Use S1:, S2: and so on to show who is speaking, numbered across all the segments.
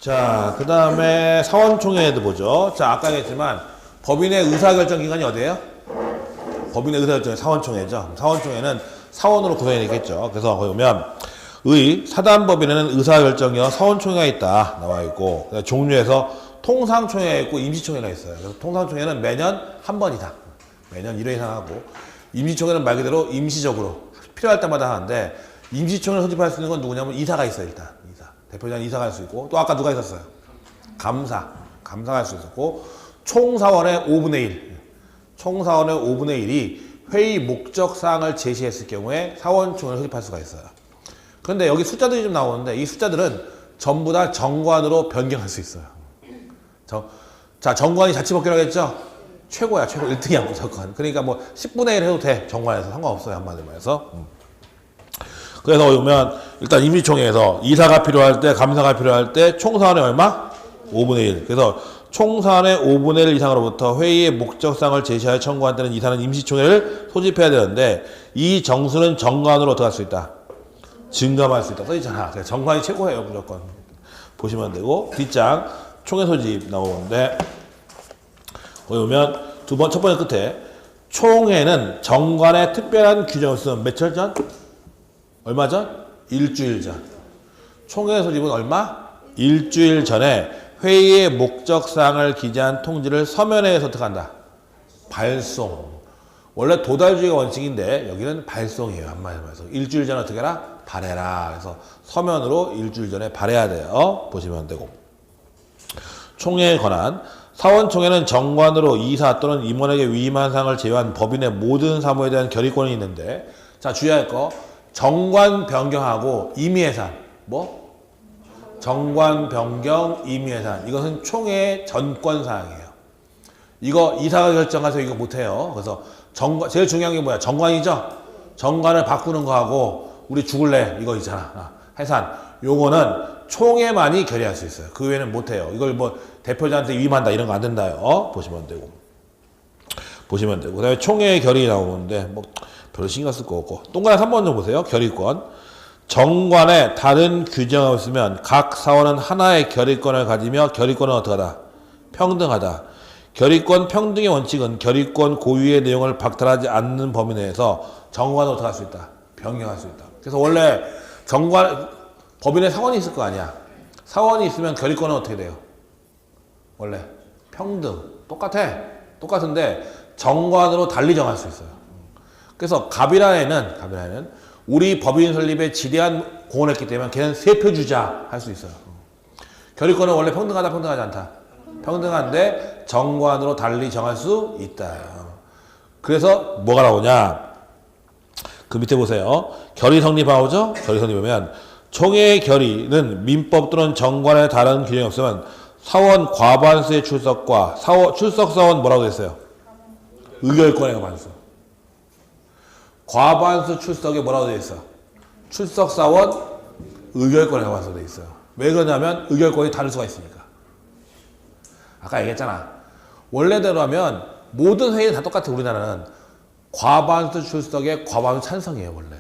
S1: 자, 그 다음에 사원총회도 보죠. 자, 아까 얘기했지만 법인의 의사결정 기관이 어디예요? 법인의 의사결정이 사원총회죠. 사원총회는 사원으로 구성이 되겠죠. 그래서 거기 보면 사단법인에는 의사결정이요 사원총회가 있다 나와 있고, 종류에서 통상총회가 있고 임시총회가 있어요. 그래서 통상총회는 매년 한 번이다. 매년 1회 이상 하고, 임시총회는 말 그대로 임시적으로 필요할 때마다 하는데, 임시총회를 소집할 수 있는 건 누구냐면 이사가 있어요. 일단 대표장 이사가 할 수 있고, 또 아까 누가 있었어요? 감사가 할 수 있었고, 총사원의 5분의 1, 총사원의 5분의 1이 회의 목적사항을 제시했을 경우에 사원총회를 소집할 수가 있어요. 그런데 여기 숫자들이 좀 나오는데, 이 숫자들은 전부 다 정관으로 변경할 수 있어요. 자, 정관이 자치법규라고 했죠? 최고야, 최고. 1등이야, 무조건. 그러니까 뭐 10분의 1 해도 돼. 정관에서 상관없어요, 한마디로 해서. 그래서 보면 일단 임시총회에서 이사가 필요할 때, 감사가 필요할 때 총사원의 얼마? 5분의 1. 그래서 총사원의 5분의 1 이상으로부터 회의의 목적사항을 제시하여 청구할 때는 이사는 임시총회를 소집해야 되는데, 이 정수는 정관으로 어떻게 할 수 있다? 증감할 수 있다. 써있잖아. 정관이 최고예요, 무조건. 보시면 되고, 뒷장 총회 소집 나오는데, 거기 보면 첫 번째 끝에 총회는 정관의 특별한 규정을 쓰면 며칠 전? 얼마 전? 일주일 전. 총회 소집은 얼마? 일주일 전에 회의의 목적사항을 기재한 통지를 서면회에서 어떻게 한다? 발송. 원래 도달주의가 원칙인데 여기는 발송이에요. 한마디로 해서 일주일 전에 어떻게 해라? 발해라. 그래서 서면으로 일주일 전에 발해야 돼요. 보시면 되고. 총회에 관한 사원총회는 정관으로 이사 또는 임원에게 위임한 사항을 제외한 법인의 모든 사무에 대한 결의권이 있는데, 자, 주의할 거 정관 변경하고 임의해산, 뭐? 정관 변경, 임의해산. 이것은 총회의 전권사항이에요. 이거 이사가 결정해서 이거 못해요. 그래서 제일 중요한 게 뭐야? 정관이죠? 정관을 바꾸는 거하고 우리 죽을래 이거 있잖아. 해산. 요거는 총회만이 결의할 수 있어요. 그 외에는 못해요. 이걸 뭐 대표자한테 위임한다 이런 거 안 된다요. 보시면 되고. 그 다음에 총회의 결의 나오는데 뭐 별로 신경 쓸 거 없고. 동그라미 3번 좀 보세요. 결의권. 정관에 다른 규정이 없으면 각 사원은 하나의 결의권을 가지며 결의권은 어떡하다? 평등하다. 결의권 평등의 원칙은 결의권 고유의 내용을 박탈하지 않는 범위 내에서 정관을 어떻게 할 수 있다? 변경할 수 있다. 그래서 원래 법인에 사원이 있을 거 아니야. 사원이 있으면 결의권은 어떻게 돼요? 원래 평등. 똑같은데 정관으로 달리 정할 수 있어요. 그래서 갑이라에는 우리 법인 설립에 지대한 공헌을 했기 때문에 걔는 3표 주자 할 수 있어요. 결의권은 원래 평등하다, 평등하지 않다. 평등한데 정관으로 달리 정할 수 있다. 그래서 뭐가 나오냐? 그 밑에 보세요. 결의 성립 나오죠? 결의 성립하면 총회의 결의는 민법 또는 정관에 다른 규정이 없으면 사원 과반수의 출석과 출석 사원 뭐라고 됐어요? 의결권의 과반수. 과반수 출석에 뭐라고 되어 있어? 출석 사원 의결권의 과반수가 되어 있어요. 왜 그러냐면 의결권이 다를 수가 있으니까. 아까 얘기했잖아. 원래대로 하면 모든 회의는 다 똑같아. 우리나라는 과반수 출석에 과반수 찬성이에요. 원래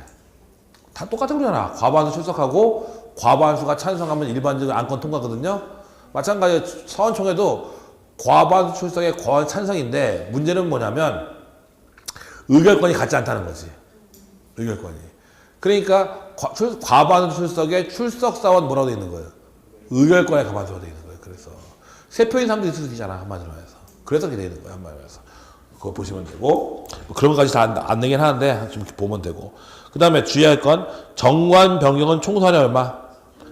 S1: 다 똑같아. 우리나라 과반수 출석하고 과반수가 찬성하면 일반적으로 안건 통과거든요. 마찬가지로 사원총회도 과반수 출석에 과반수 찬성인데, 문제는 뭐냐면 의결권이 같지 않다는 거지. 의결권이. 그러니까 과반수 출석에 출석사원 뭐라고 되어 있는 거예요? 의결권에 과반수가 되어 있는 거예요. 그래서 3표인 사람도 있을 수 있잖아. 한마디로 해서. 그래서 그렇게 되어 있는 거예요. 한마디로 해서. 그거 보시면 되고, 뭐 그런 것까지 다 안 내긴 하는데 좀 이렇게 보면 되고. 그 다음에 주의할 건 정관 변경은 총선이 얼마?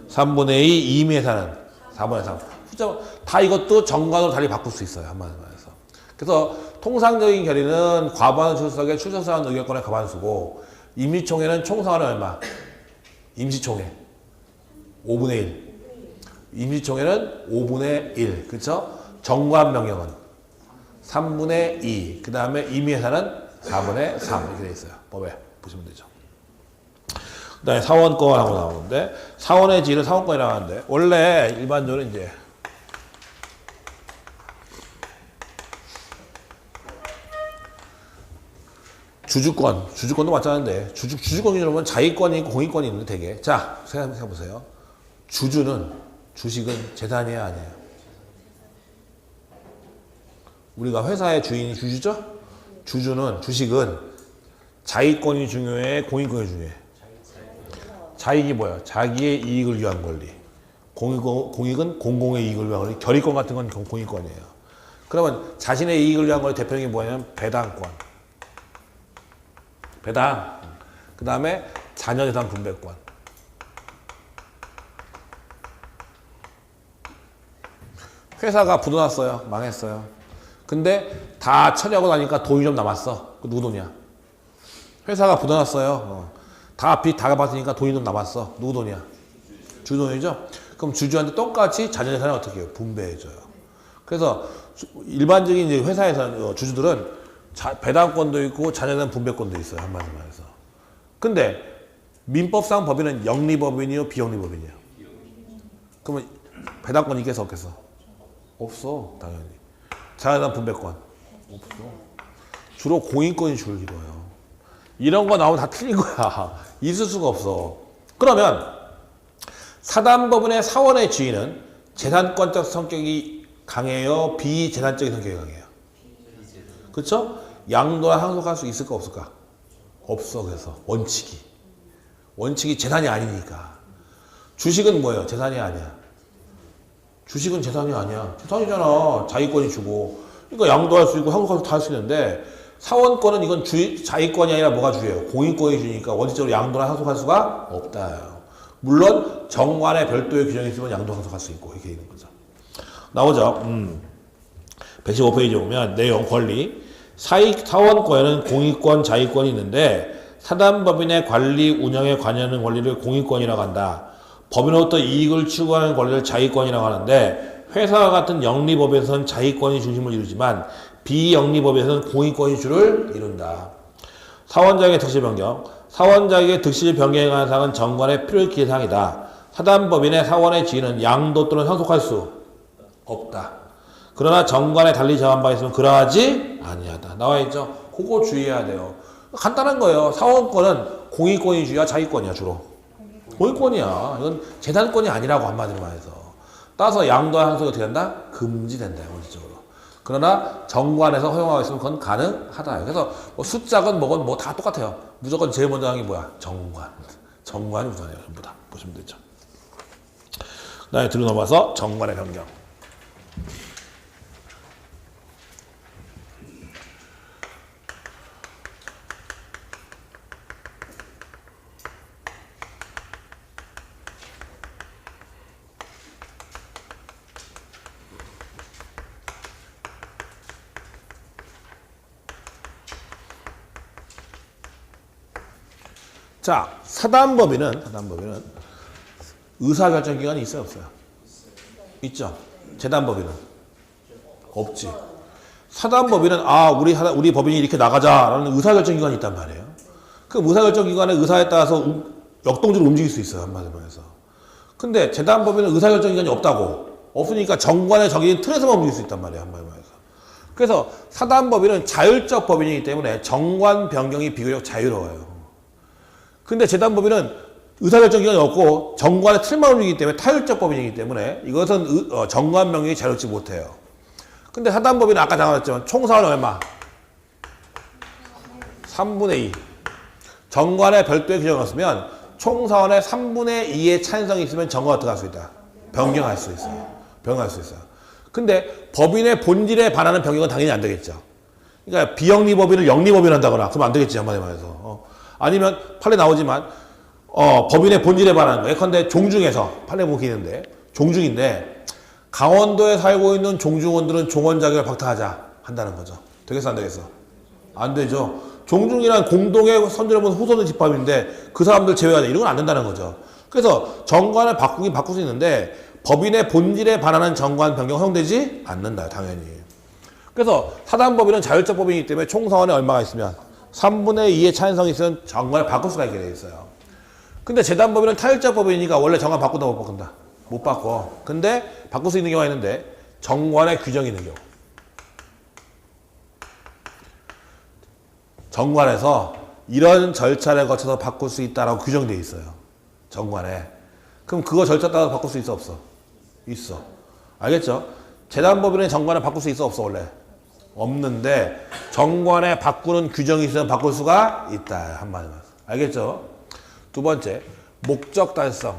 S1: 3분의 2, 임의해산은 4분의 3. 숫자 다 이것도 정관으로 달리 바꿀 수 있어요. 한마디로 해서. 그래서 통상적인 결의는 과반수 출석에 출석사원 의결권의 과반수고, 임시총회는 총사원의 얼마? 임시총회 5분의 1. 임시총회는 5분의 1. 그렇죠? 정관 변경은 3분의 2. 그 다음에 임의해산은 4분의 3. 이렇게 되어 있어요. 법에 보시면 되죠. 그 다음에 사원권하고 나오는데, 사원의 지위를 사원권이라고 하는데, 원래 일반적으로 이제 주주권도 마찬가지인데, 주주권이 여러분 자의권이 있고 공익권이 있는데 되게. 자, 생각해보세요. 주주는 주식은 재산이에요, 아니에요? 우리가 회사의 주인이 주주죠? 주식은 자기권이 중요해, 공익권이 중요해? 자익이 뭐야? 자기의 이익을 위한 권리. 공익은 공공의 이익을 위한 권리. 결의권 같은 건 공익권이에요. 그러면 자신의 이익을 위한 권리 대표적인 게 뭐냐면 배당권. 배당. 그 다음에 자녀재산 분배권. 회사가 부도났어요. 망했어요. 근데 다 처리하고 나니까 돈이 좀 남았어. 그 누구 돈이야? 회사가 부도났어요. 다 빚 다 갚았으니까 돈이 좀 남았어. 누구 돈이야? 주주 돈이죠? 그럼 주주한테 똑같이 자녀재산을 어떻게 해요? 분배해줘요. 그래서 일반적인 이제 회사에서 주주들은 배당권도 있고 자녀재산 분배권도 있어요. 한마디로 말해서. 근데 민법상 법인은 영리법인이요? 비영리법인이요? 그러면 배당권이 있겠어? 없겠어? 없어. 당연히. 자녀재산 분배권? 없어. 주로 공인권이 주를 이뤄요. 이런 거 나오면 다 틀린 거야. 있을 수가 없어. 그러면 사단법인의 사원의 지위는 재산권적 성격이 강해요? 비재산적인 성격이 강해요? 그렇죠? 양도나 상속할 수 있을까 없을까? 없어. 그래서 원칙이 재산이 아니니까. 주식은 뭐예요? 재산이 아니야. 주식은 재산이 아니야. 재산이잖아. 자기권이 주고. 그러니까 양도할 수 있고 상속할 수 다 할 수 있는데 사원권은 이건 자기권이 아니라 뭐가 주예요? 공인권이 주니까 원칙적으로 양도나 상속할 수가 없다. 물론 정관에 별도의 규정이 있으면 양도 상속할 수 있고 이렇게 있는 거죠. 나오죠. 115페이지 보면 내용 권리 사원권에는 공인권, 자기권이 있는데 사단법인의 관리, 운영에 관여하는 권리를 공인권이라고 한다. 법인으로부터 이익을 추구하는 권리를 자기권이라고 하는데 회사와 같은 영리법에서는 자기권이 중심을 이루지만 비영리법에서는 공인권이 주를 이룬다. 사원자격의 득실 변경. 사원자격의 득실 변경에 관한 사항은 정관의 필요 기사항이다. 사단법인의 사원의 지위는 양도 또는 상속할 수 없다. 그러나 정관에 달리 정한 바 있으면 그러하지 아니하다. 나와 있죠? 그거 주의해야 돼요. 간단한 거예요. 사원권은 공인권이 주야 자기권이야 주로. 공인권이야. 이건 재산권이 아니라고 한마디로 말해서. 따라서 양도와 상속이 어떻게 된다? 금지된다. 원칙적으로. 그러나 정관에서 허용하고 있으면 그건 가능하다. 그래서 뭐 숫자건 뭐건 뭐 다 똑같아요. 무조건 제일 먼저 하는 게 뭐야? 정관이 우선이에요. 전부 다. 보시면 되죠. 그 다음에 뒤로 넘어가서 정관의 변경. 자, 사단법인은 의사결정 기관이 있어요, 없어요? 있죠. 재단법인은 없지. 사단법인은 우리 법인이 이렇게 나가자라는 의사결정 기관이 있단 말이에요. 그 의사결정 기관의 의사에 따라서 역동적으로 움직일 수 있어요, 한마디로 해서. 근데 재단법인은 의사결정 기관이 없으니까 정관의 정해진 틀에서만 움직일 수 있단 말이에요, 한마디로 해서. 그래서 사단법인은 자율적 법인이기 때문에 정관 변경이 비교적 자유로워요. 근데 재단법인은 의사결정 기관이 없고 정관의 틀만 움직이기 때문에 타율적 법인이기 때문에 이것은 정관 변경이 자유롭지 못해요. 근데 사단법인은 아까 나왔지만 총사원이 얼마? 3분의 2. 정관에 별도의 규정이 없으면 총사원의 3분의 2의 찬성이 있으면 정관 어떻게 할 수 있다? 변경할 수 있어요. 근데 법인의 본질에 반하는 변경은 당연히 안 되겠죠. 그러니까 비영리법인을 영리법인 한다거나 그러면 안 되겠지, 한마디로 말해서. 아니면 판례 나오지만 법인의 본질에 반하는 거. 예컨대 종중에서 판례 보기는데 종중인데 강원도에 살고 있는 종중원들은 종원 자격을 박탈하자 한다는 거죠. 되겠어 안 되겠어? 안 되죠. 종중이란 공동의 선출해본 후손의 집합인데 그 사람들 제외하자 이런 건 안 된다는 거죠. 그래서 정관을 바꾸긴 바꿀 수 있는데 법인의 본질에 반하는 정관 변경 허용되지 않는다 당연히. 그래서 사단법인은 자율적 법인이기 때문에 총사원에 얼마가 있으면 3분의 2의 찬성이 있으면 정관을 바꿀 수가 있게 돼 있어요. 근데 재단법인은 타율적 법인이니까 원래 정관 바꾼다 못 바꾼다? 못 바꿔. 근데 바꿀 수 있는 경우가 있는데 정관에 규정이 있는 경우. 정관에서 이런 절차를 거쳐서 바꿀 수 있다라고 규정되어 있어요. 정관에. 그럼 그거 절차 따라서 바꿀 수 있어 없어? 있어. 알겠죠? 재단법인의 정관을 바꿀 수 있어 없어 원래? 없는데 정관에 바꾸는 규정이 있으면 바꿀 수가 있다. 한마디로. 알겠죠? 두 번째, 목적 달성을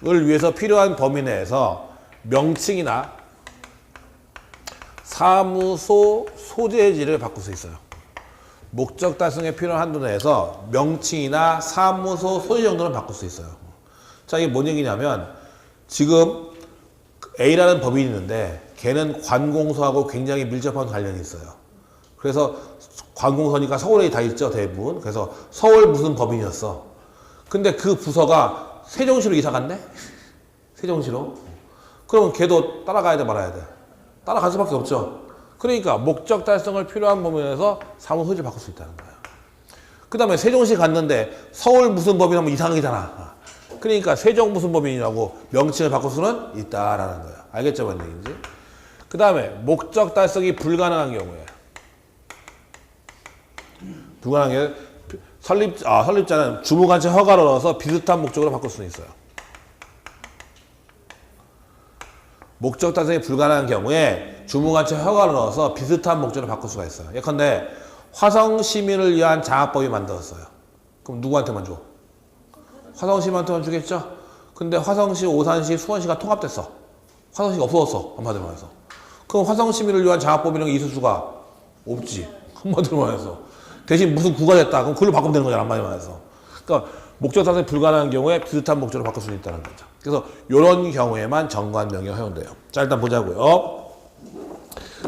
S1: 위해서 필요한 범위 내에서 명칭이나 사무소 소재지를 바꿀 수 있어요. 목적 달성에 필요한 한도 내에서 명칭이나 사무소 소재 정도는 바꿀 수 있어요. 자, 이게 뭔 얘기냐면 지금 A라는 법인이 있는데 걔는 관공서하고 굉장히 밀접한 관련이 있어요. 그래서 관공서니까 서울에 다 있죠, 대부분. 그래서 서울 무슨 법인이었어. 근데 그 부서가 세종시로 이사 갔네? 세종시로. 그러면 걔도 따라가야 돼, 말아야 돼? 따라갈 수밖에 없죠. 그러니까 목적 달성을 필요한 범위에서 사무소지를 바꿀 수 있다는 거예요. 그 다음에 세종시 갔는데 서울 무슨 법인 하면 이상하잖아. 그러니까 세종 무슨 법인이라고 명칭을 바꿀 수는 있다라는 거예요. 알겠죠, 뭔 얘기인지? 그 다음에 목적 달성이 불가능한 경우에 불가능한 게 설립자는 주무관청 허가를 얻어서 비슷한 목적으로 바꿀 수는 있어요. 목적 달성이 불가능한 경우에 주무관청 허가를 얻어서 비슷한 목적으로 바꿀 수가 있어요. 예컨대 화성 시민을 위한 장학법이 만들었어요. 그럼 누구한테만 줘? 화성시한테만 주겠죠? 근데 화성시, 오산시, 수원시가 통합됐어. 화성시가 없어졌어. 한마디로 말해서. 그럼 화성시민을 위한 장학법이라는 게 있을 수가 없지. 한마디로 말해서. 대신 무슨 구가 됐다. 그럼 그걸로 바꾸면 되는 거잖아. 한마디로 말해서. 그러니까 목적 달성이 불가능한 경우에 비슷한 목적으로 바꿀 수 있다는 거죠. 그래서 이런 경우에만 정관 변경을 허용돼요. 자, 일단 보자고요.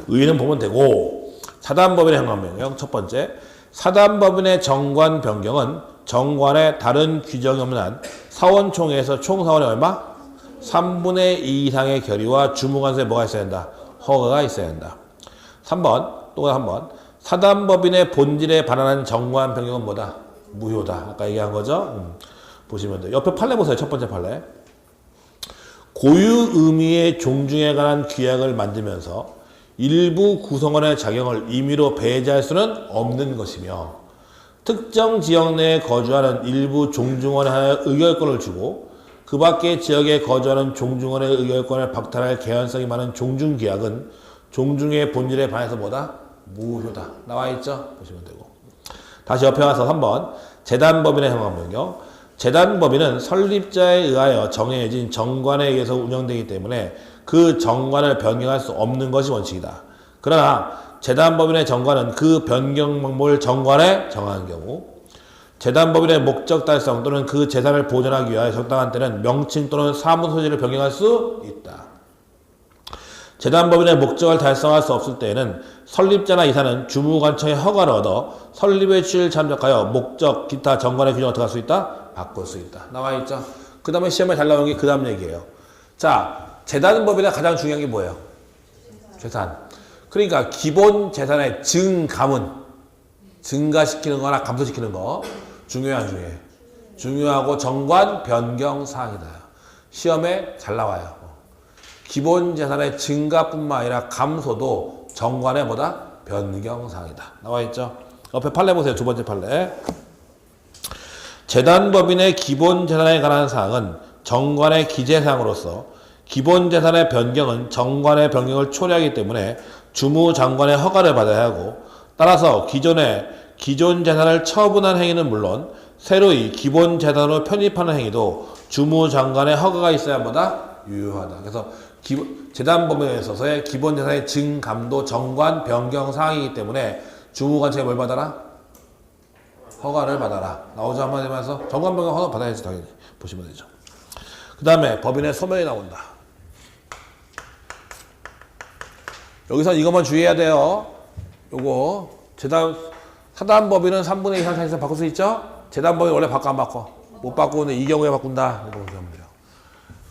S1: 의의는 보면 되고 사단법인의 정관 변경 첫 번째, 사단법인의 정관 변경은 정관에 다른 규정이 없는 한 사원총회에서 총 사원의 얼마? 3분의 2 이상의 결의와 주무관서에 뭐가 있어야 된다? 허가가 있어야 된다. 3번, 또 한 번. 사단법인의 본질에 반하는 정관 변경은 뭐다? 무효다. 아까 얘기한 거죠? 보시면 돼요. 옆에 판례 보세요. 첫 번째 판례. 고유 의미의 종중에 관한 규약을 만들면서 일부 구성원의 자격을 임의로 배제할 수는 없는 것이며 특정 지역 내에 거주하는 일부 종중원에 하여 의결권을 주고 그 밖의 지역에 거주하는 종중원의 의결권을 박탈할 개연성이 많은 종중규약은 종중의 본질에 반해서 뭐다? 무효다. 나와있죠? 보시면 되고. 다시 옆에 와서 3번 재단법인의 정관 변경. 재단법인은 설립자에 의하여 정해진 정관에 의해서 운영되기 때문에 그 정관을 변경할 수 없는 것이 원칙이다. 그러나 재단법인의 정관은 그 변경 방법을 정관에 정하는 경우 재단법인의 목적 달성 또는 그 재산을 보존하기 위하여 적당한 때는 명칭 또는 사무소 소지를 변경할 수 있다. 재단법인의 목적을 달성할 수 없을 때에는 설립자나 이사는 주무관청의 허가를 얻어 설립의 취지를 참작하여 목적, 기타 정관의 규정을 어떻게 할 수 있다? 바꿀 수 있다. 나와있죠? 그 다음에 시험에 잘 나오는 게 그 다음 얘기예요. 자, 재단법인의 가장 중요한 게 뭐예요? 재산. 그러니까 기본 재산의 증감은 증가시키는 거나 감소시키는 거 중요해 안 중요해? 중요하고 정관 변경 사항이다. 시험에 잘 나와요. 기본 재산의 증가뿐만 아니라 감소도 정관의 뭐다? 변경 사항이다. 나와있죠? 옆에 판례 보세요. 두 번째 판례. 재단법인의 기본 재산에 관한 사항은 정관의 기재사항으로서 기본 재산의 변경은 정관의 변경을 초래하기 때문에 주무장관의 허가를 받아야 하고 따라서 기존 재산을 처분한 행위는 물론 새로이 기본 재산으로 편입하는 행위도 주무장관의 허가가 있어야 뭐다? 유효하다. 그래서 재단법인에 있어서의 기본 재산의 증감도 정관 변경 사항이기 때문에 주무관청에 뭘 받아라? 허가를 받아라. 나오죠? 한마디 말해서 정관 변경 허가 받아야지 당연히. 보시면 되죠. 그 다음에 법인의 소명이 나온다. 여기서 이것만 주의해야 돼요. 요거 사단법인은 3분의 2 이상 차이에서 바꿀 수 있죠? 재단법인 원래 바꿔 안 바꿔? 못 바꾸는데 이 경우에 바꾼다. 이거 보시면 돼요.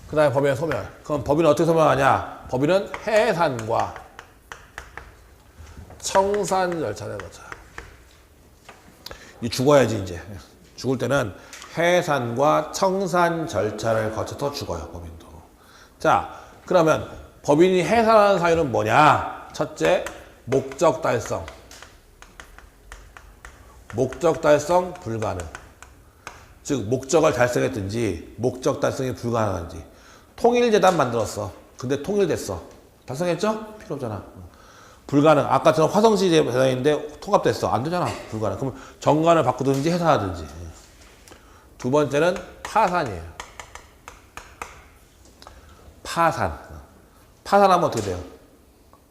S1: 그 다음에 법인의 소멸. 그럼 법인은 어떻게 소멸하냐? 법인은 해산과 청산 절차를 거쳐. 이 죽어야지 이제. 죽을 때는 해산과 청산 절차를 거쳐서 죽어요. 법인도. 자, 그러면 법인이 해산하는 사유는 뭐냐? 첫째, 목적 달성. 목적 달성 불가능. 즉 목적을 달성했든지 목적 달성이 불가능한지. 통일재단 만들었어. 근데 통일됐어. 달성했죠? 필요 없잖아. 불가능. 아까처럼 화성시 재단인데 통합됐어. 안 되잖아. 불가능. 그럼 정관을 바꾸든지 해산하든지. 두 번째는 파산이에요. 파산. 파산하면 어떻게 돼요?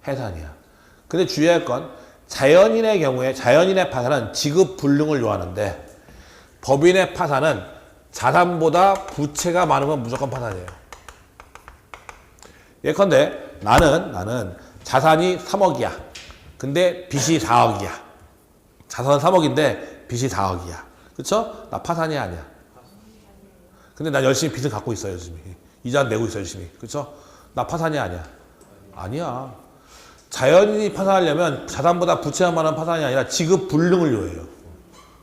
S1: 해산이야. 근데 주의할 건 자연인의 경우에 자연인의 파산은 지급 불능을 요하는데 법인의 파산은 자산보다 부채가 많으면 무조건 파산이에요. 예컨대 나는 자산이 3억이야. 근데 빚이 4억이야. 자산은 3억인데 빚이 4억이야. 그쵸? 나 파산이 아니야. 근데 난 열심히 빚을 갖고 있어, 열심히. 이자 내고 있어, 열심히. 그쵸? 나 파산이 아니야. 아니야. 자연인이 파산하려면 자산보다 부채가 많은 파산이 아니라 지급 불능을 요해요.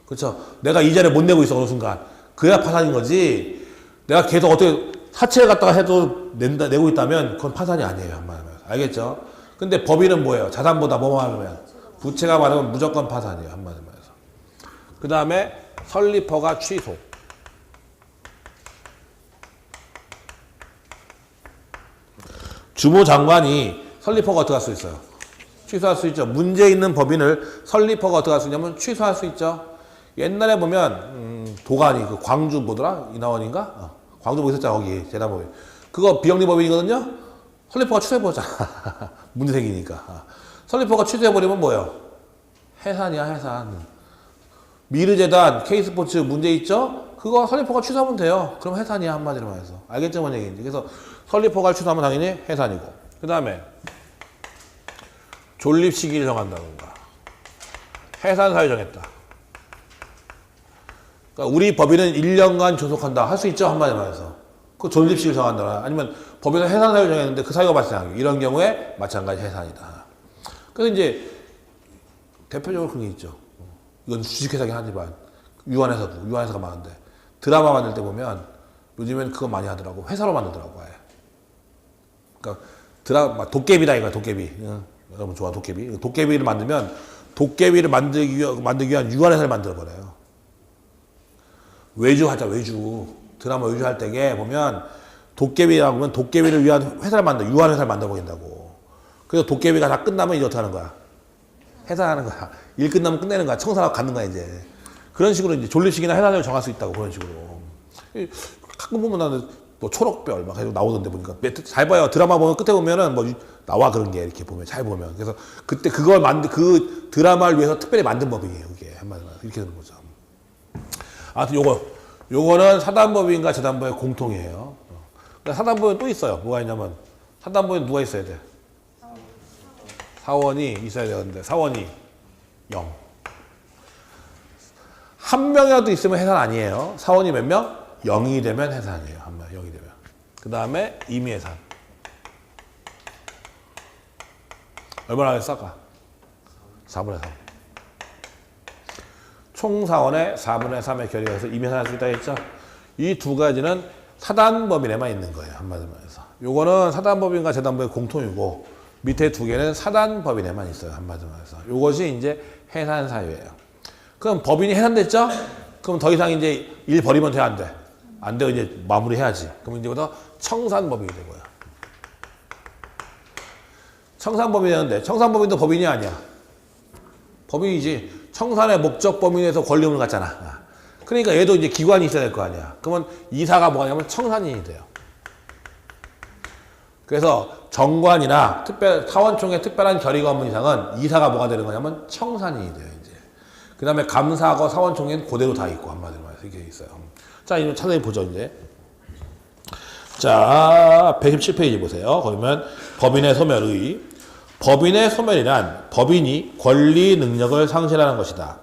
S1: 그쵸? 내가 이자를 못 내고 있어, 어느 순간. 그래야 파산인 거지. 내가 계속 어떻게 사채를 갖다가 해도 내고 있다면 그건 파산이 아니에요. 한마디로. 알겠죠? 근데 법인은 뭐예요? 자산보다 뭐 많으면? 부채가 많으면 무조건 파산이에요. 한마디로 해서. 그 다음에 설립허가 취소. 주무장관이 설립허가 어떻게 할 수 있어요? 취소할 수 있죠. 문제 있는 법인을 설립허가 어떻게 할 수 있냐면 취소할 수 있죠. 옛날에 보면 도관이 그 광주 뭐더라? 인하원인가? 광주 뭐 있었잖아 거기 재단법인. 그거 비영리법인이거든요. 설립허가 취소해버리자. 문제 생기니까. 설립허가 취소해버리면 뭐예요? 해산이야 해산. 미르재단, K스포츠 문제 있죠? 그거 설립허가 취소하면 돼요. 그럼 해산이야 한마디로 말해서. 알겠죠? 뭔 얘기인지. 그래서 설립허가를 취소하면 당연히 해산이고. 그 다음에 존립 시기를 정한다던가. 해산사유 정했다. 그러니까 우리 법인은 1년간 존속한다. 할 수 있죠? 한마디로 말해서. 그 존립 시기를 정한다. 아니면 법인은 해산사유 정했는데 그 사유가 발생하기. 이런 경우에 마찬가지 해산이다. 그래서 이제 대표적으로 그런 게 있죠. 이건 주식회사긴 하지만 유한회사가 많은데 드라마 만들 때 보면 요즘엔 그거 많이 하더라고. 회사로 만들더라고. 아예. 그러니까 드라마 도깨비다 이거야. 도깨비. 여러분 좋아 도깨비. 도깨비를 만들면 도깨비를 만들기 위한 유한회사를 만들어버려요. 외주하자 외주. 드라마 외주 할 때에 보면 도깨비라고 하면 도깨비를 위한 회사를 유한회사를 만들어버린다고. 그래서 도깨비가 다 끝나면 이제 어떻게 하는 거야? 해산하는 거야. 일 끝나면 끝내는 거야. 청산하고 갖는 거야 이제. 그런 식으로 이제 존립식이나 해산을 정할 수 있다고 그런 식으로. 가끔 보면 나는 뭐 초록별 막 해서 나오던데 보니까 잘 봐요. 드라마 보면 끝에 보면은 뭐 나와 그런 게 이렇게 보면 잘 보면. 그래서 그때 그걸 그 드라마를 위해서 특별히 만든 법이에요. 이게 한마디로 이렇게 되는 거죠. 아무튼 요거는 사단법인과 재단법의 공통이에요. 사단법인 또 있어요. 뭐가 있냐면 사단법인 누가 있어야 돼? 사원이 있어야 되는데 사원이 0. 한 명이라도 있으면 해산 아니에요. 사원이 몇 명? 0이 되면 해산이에요. 한 명, 0이 되면. 그 다음에 임의해산. 얼마나 하겠어 아까? 4분의 3. 총 사원의 4분의 3의 결의에서 임의해산할 수 있다 했죠? 이 두 가지는 사단법인에만 있는 거예요. 한마디로 해서. 요거는 사단법인과 재단법의 공통이고 밑에 두 개는 사단법인에만 있어요. 한마디로 해서. 요것이 이제 해산 사유예요. 그럼 법인이 해산됐죠? 그럼 더 이상 이제 일 벌이면 돼, 안 돼? 안 되고 이제 마무리해야지. 그럼 이제부터 청산법인이 되고요. 청산법인이 되는데 청산법인도 법인이 아니야. 법인이지. 청산의 목적 범위에서 권리금을 갖잖아. 그러니까 얘도 이제 기관이 있어야 될 거 아니야. 그러면 이사가 뭐가 냐면 청산인이 돼요. 그래서 정관이나 사원총회 특별한 결의가 없는 이상은 이사가 뭐가 되는 거냐면 청산인이 돼요, 이제. 그 다음에 감사하고 사원총회는 그대로 다 있고, 한마디로 말해서 이게 있어요. 자, 이제 차례히 보죠, 이제. 자, 117페이지 보세요. 그러면 법인의 소멸의. 법인의 소멸이란 법인이 권리 능력을 상실하는 것이다.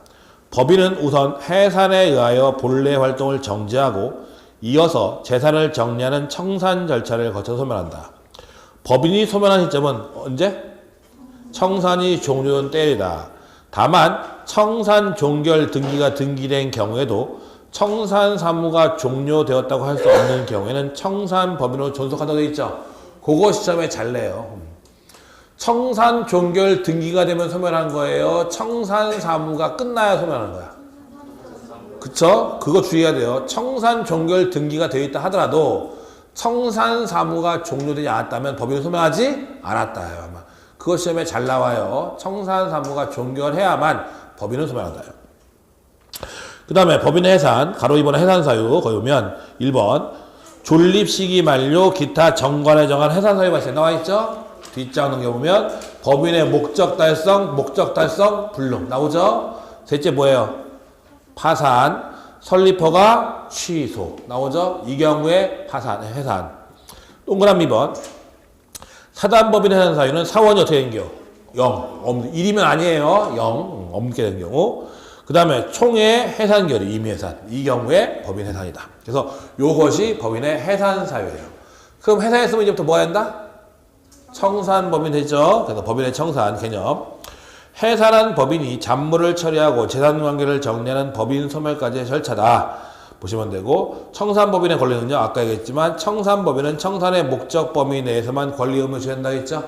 S1: 법인은 우선 해산에 의하여 본래 활동을 정지하고 이어서 재산을 정리하는 청산 절차를 거쳐 소멸한다. 법인이 소멸한 시점은 언제? 청산이 종료된 때이다. 다만 청산 종결 등기가 등기된 경우에도 청산 사무가 종료되었다고 할 수 없는 경우에는 청산 법인으로 존속한다고 되어 있죠. 그거 시점에 잘 내요. 청산 종결 등기가 되면 소멸한 거예요. 청산 사무가 끝나야 소멸하는 거야. 그쵸? 그거 주의해야 돼요. 청산 종결 등기가 되어 있다 하더라도 청산 사무가 종료되지 않았다면 법인은 소멸하지 않았다요. 아마 그것 시험에 잘 나와요. 청산 사무가 종결해야만 법인은 소멸한다요. 그 다음에 법인의 해산, 가로 2번의 해산 사유, 거기 보면 1번 존립 시기 만료 기타 정관에 정한 해산 사유 발생 나와 있죠? 뒷장 넘겨보면 법인의 목적 달성 불능 나오죠? 셋째 뭐예요? 파산, 설립허가 취소 나오죠? 이 경우에 파산, 해산. 동그라미 2번 사단법인 해산 사유는 사원이 어떻게 된겨? 0. 1이면 아니에요. 0. 없게 된 경우. 그 다음에 총회 해산 결의 임의해산. 이 경우에 법인 해산이다. 그래서 요것이 법인의 해산 사유예요. 그럼 해산했으면 이제부터 뭐 해야 한다? 청산법인 되죠. 그래서 법인의 청산 개념. 해산한 법인이 잡무를 처리하고 재산관계를 정리하는 법인 소멸까지의 절차다. 보시면 되고 청산법인의 권리는요. 아까 얘기했지만 청산법인은 청산의 목적 범위 내에서만 권리 의무를 주한다 했죠.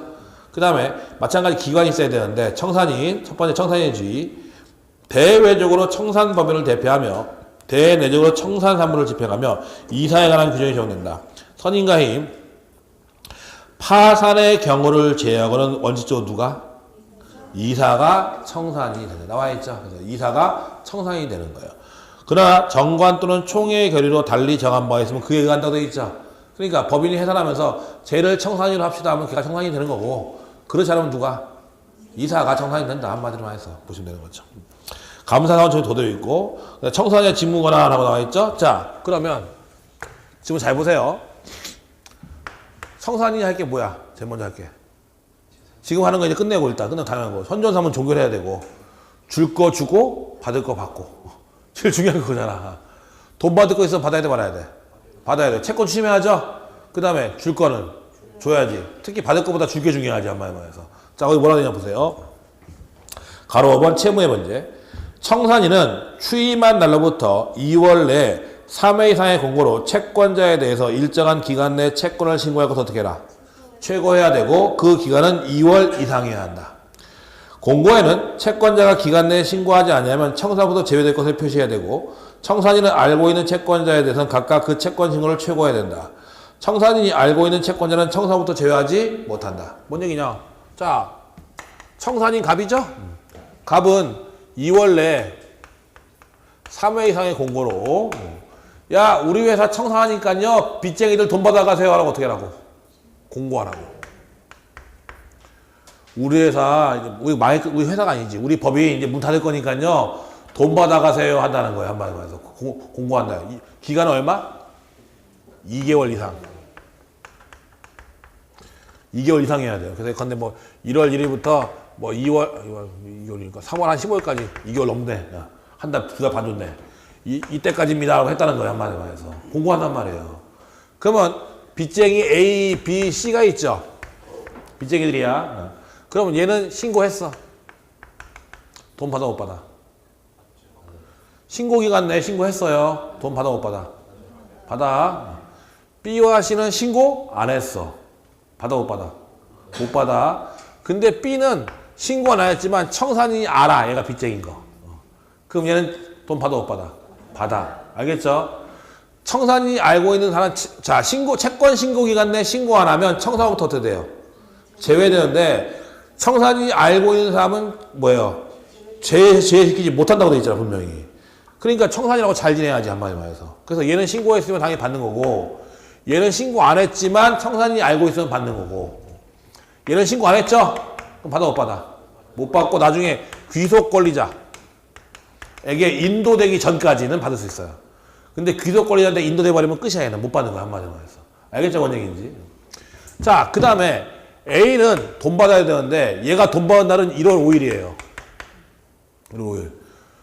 S1: 그 다음에 마찬가지 기관이 있어야 되는데 청산인, 첫 번째 청산인주의 대외적으로 청산법인을 대표하며 대내적으로 청산사무를 집행하며 이사에 관한 규정이 적용된다. 선임과 해임 파산의 경우를 제외하고는 원칙적으로 누가? 이사가 청산인이 된다. 나와 있죠. 그래서 이사가 청산인이 되는 거예요. 그러나 정관 또는 총회의 결의로 달리 정한 바가 있으면 그에 의한다고 되어 있죠. 그러니까 법인이 해산하면서 쟤를 청산인으로 합시다 하면 걔가 청산인이 되는 거고 그렇지 않으면 누가? 이사가 청산인이 된다. 한마디로 해서 보시면 되는 거죠. 감사사원 저기 도대로 있고 청산의 직무권한하고 나와 있죠. 자 그러면 지금 잘 보세요. 청산인이 할 게 뭐야? 제일 먼저 할게. 지금 하는 거 이제 끝내고 일단 끝내고 당연한 거. 선전사문 종결해야 되고 줄 거 주고 받을 거 받고 제일 중요한 그거잖아. 돈 받을 거 있으면 받아야 돼 말아야 돼? 받아야 돼. 채권 추심해야죠. 그 다음에 줄 거는 줘야지. 특히 받을 거보다 줄 게 중요하지 한마디에서. 자 거기 뭐라 되냐 보세요. 가로 5번 채무의 문제. 청산인은 취임한 날로부터 2월 내 3회 이상의 공고로 채권자에 대해서 일정한 기간 내 채권을 신고할 것을 어떻게 해라? 최고해야 되고 그 기간은 2월 이상이어야 한다. 공고에는 채권자가 기간 내에 신고하지 않으면 청산부터 제외될 것을 표시해야 되고 청산인은 알고 있는 채권자에 대해서는 각각 그 채권 신고를 최고해야 된다. 청산인이 알고 있는 채권자는 청산부터 제외하지 못한다. 뭔 얘기냐? 자, 청산인 갑이죠? 갑은 2월 내 3회 이상의 공고로 야 우리 회사 청산하니까요 빚쟁이들 돈 받아가세요 하라고 어떻게 하라고? 공고하라고. 우리 회사 우리 회사가 아니지 우리 법이 이제 문 닫을 거니까요 돈 받아가세요 한다는 거예요. 한마디로 해서 공고한다. 기간은 얼마? 2개월 이상. 2개월 이상 해야 돼요. 그래서 근데 뭐 1월 1일부터 뭐 2월이니까 3월 한 15일까지 2개월 넘네. 한 달, 두 달 반 줬네. 이때까지입니다. 라고 했다는 거예요. 한마디로 해서. 공고한단 말이에요. 그러면 빚쟁이 A, B, C가 있죠. 빚쟁이들이야. 그러면 얘는 신고했어. 돈 받아 못 받아? 신고기간 내에 신고했어요. 돈 받아 못 받아? 받아. B와 C는 신고 안 했어. 받아 못 받아? 못 받아. 근데 B는 신고 안 했지만 청산인이 알아. 얘가 빚쟁인 거. 그럼 얘는 돈 받아 못 받아? 받아. 알겠죠? 청산인이 알고 있는 사람, 자, 채권 신고 기간 내에 신고 안 하면 청산부터 어떻게 돼요? 제외되는데, 청산인이 알고 있는 사람은 뭐예요? 제외시키지 못한다고 돼 있잖아, 분명히. 그러니까 청산이라고 잘 지내야지, 한마디로 해서. 그래서 얘는 신고했으면 당연히 받는 거고, 얘는 신고 안 했지만 청산인이 알고 있으면 받는 거고, 얘는 신고 안 했죠? 그럼 받아 못 받아? 못 받고 나중에 귀속 권리자에게 인도되기 전까지는 받을 수 있어요. 근데 귀속 권리자한테 인도돼 버리면 끝이야. 얘는 못 받는 거야. 한마디로 해서. 알겠죠? 뭔 얘기인지. 자, 그 다음에 A는 돈 받아야 되는데 얘가 돈 받은 날은 1월 5일이에요. 1월 5일.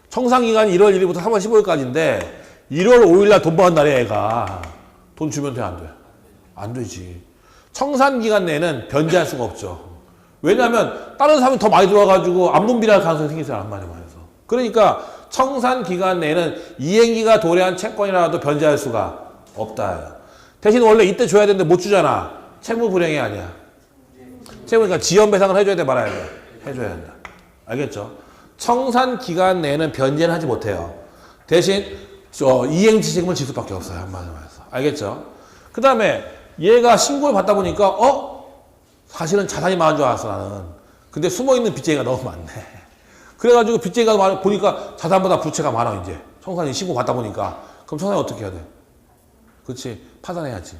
S1: 청산기간이 1월 1일부터 3월 15일까지인데 1월 5일날 돈 받은 날에 얘가 돈 주면 돼? 안 돼? 안 되지. 청산기간 내에는 변제할 수가 없죠. 왜냐하면 다른 사람이 더 많이 들어와가지고 안분비할 가능성이 생기잖아. 한마디로 해서. 그러니까 청산기간 내에는 이행기가 도래한 채권이라도 변제할 수가 없다. 대신 원래 이때 줘야 되는데 못 주잖아. 채무불이행이 아니야. 채무니까 지연배상을 해줘야 돼 말아야 돼? 해줘야 한다. 알겠죠? 청산기간 내에는 변제는 하지 못해요. 대신 이행지 책임을 질 수밖에 없어요. 한마디로 해서. 알겠죠? 그 다음에 얘가 신고를 받다 보니까 사실은 자산이 많은 줄 알았어 나는. 근데 숨어있는 빚쟁이가 너무 많네. 그래가지고 빚쟁이가 보니까 자산보다 부채가 많아 이제. 청산이 신고 받다 보니까. 그럼 청산이 어떻게 해야 돼? 그렇지. 파산해야지.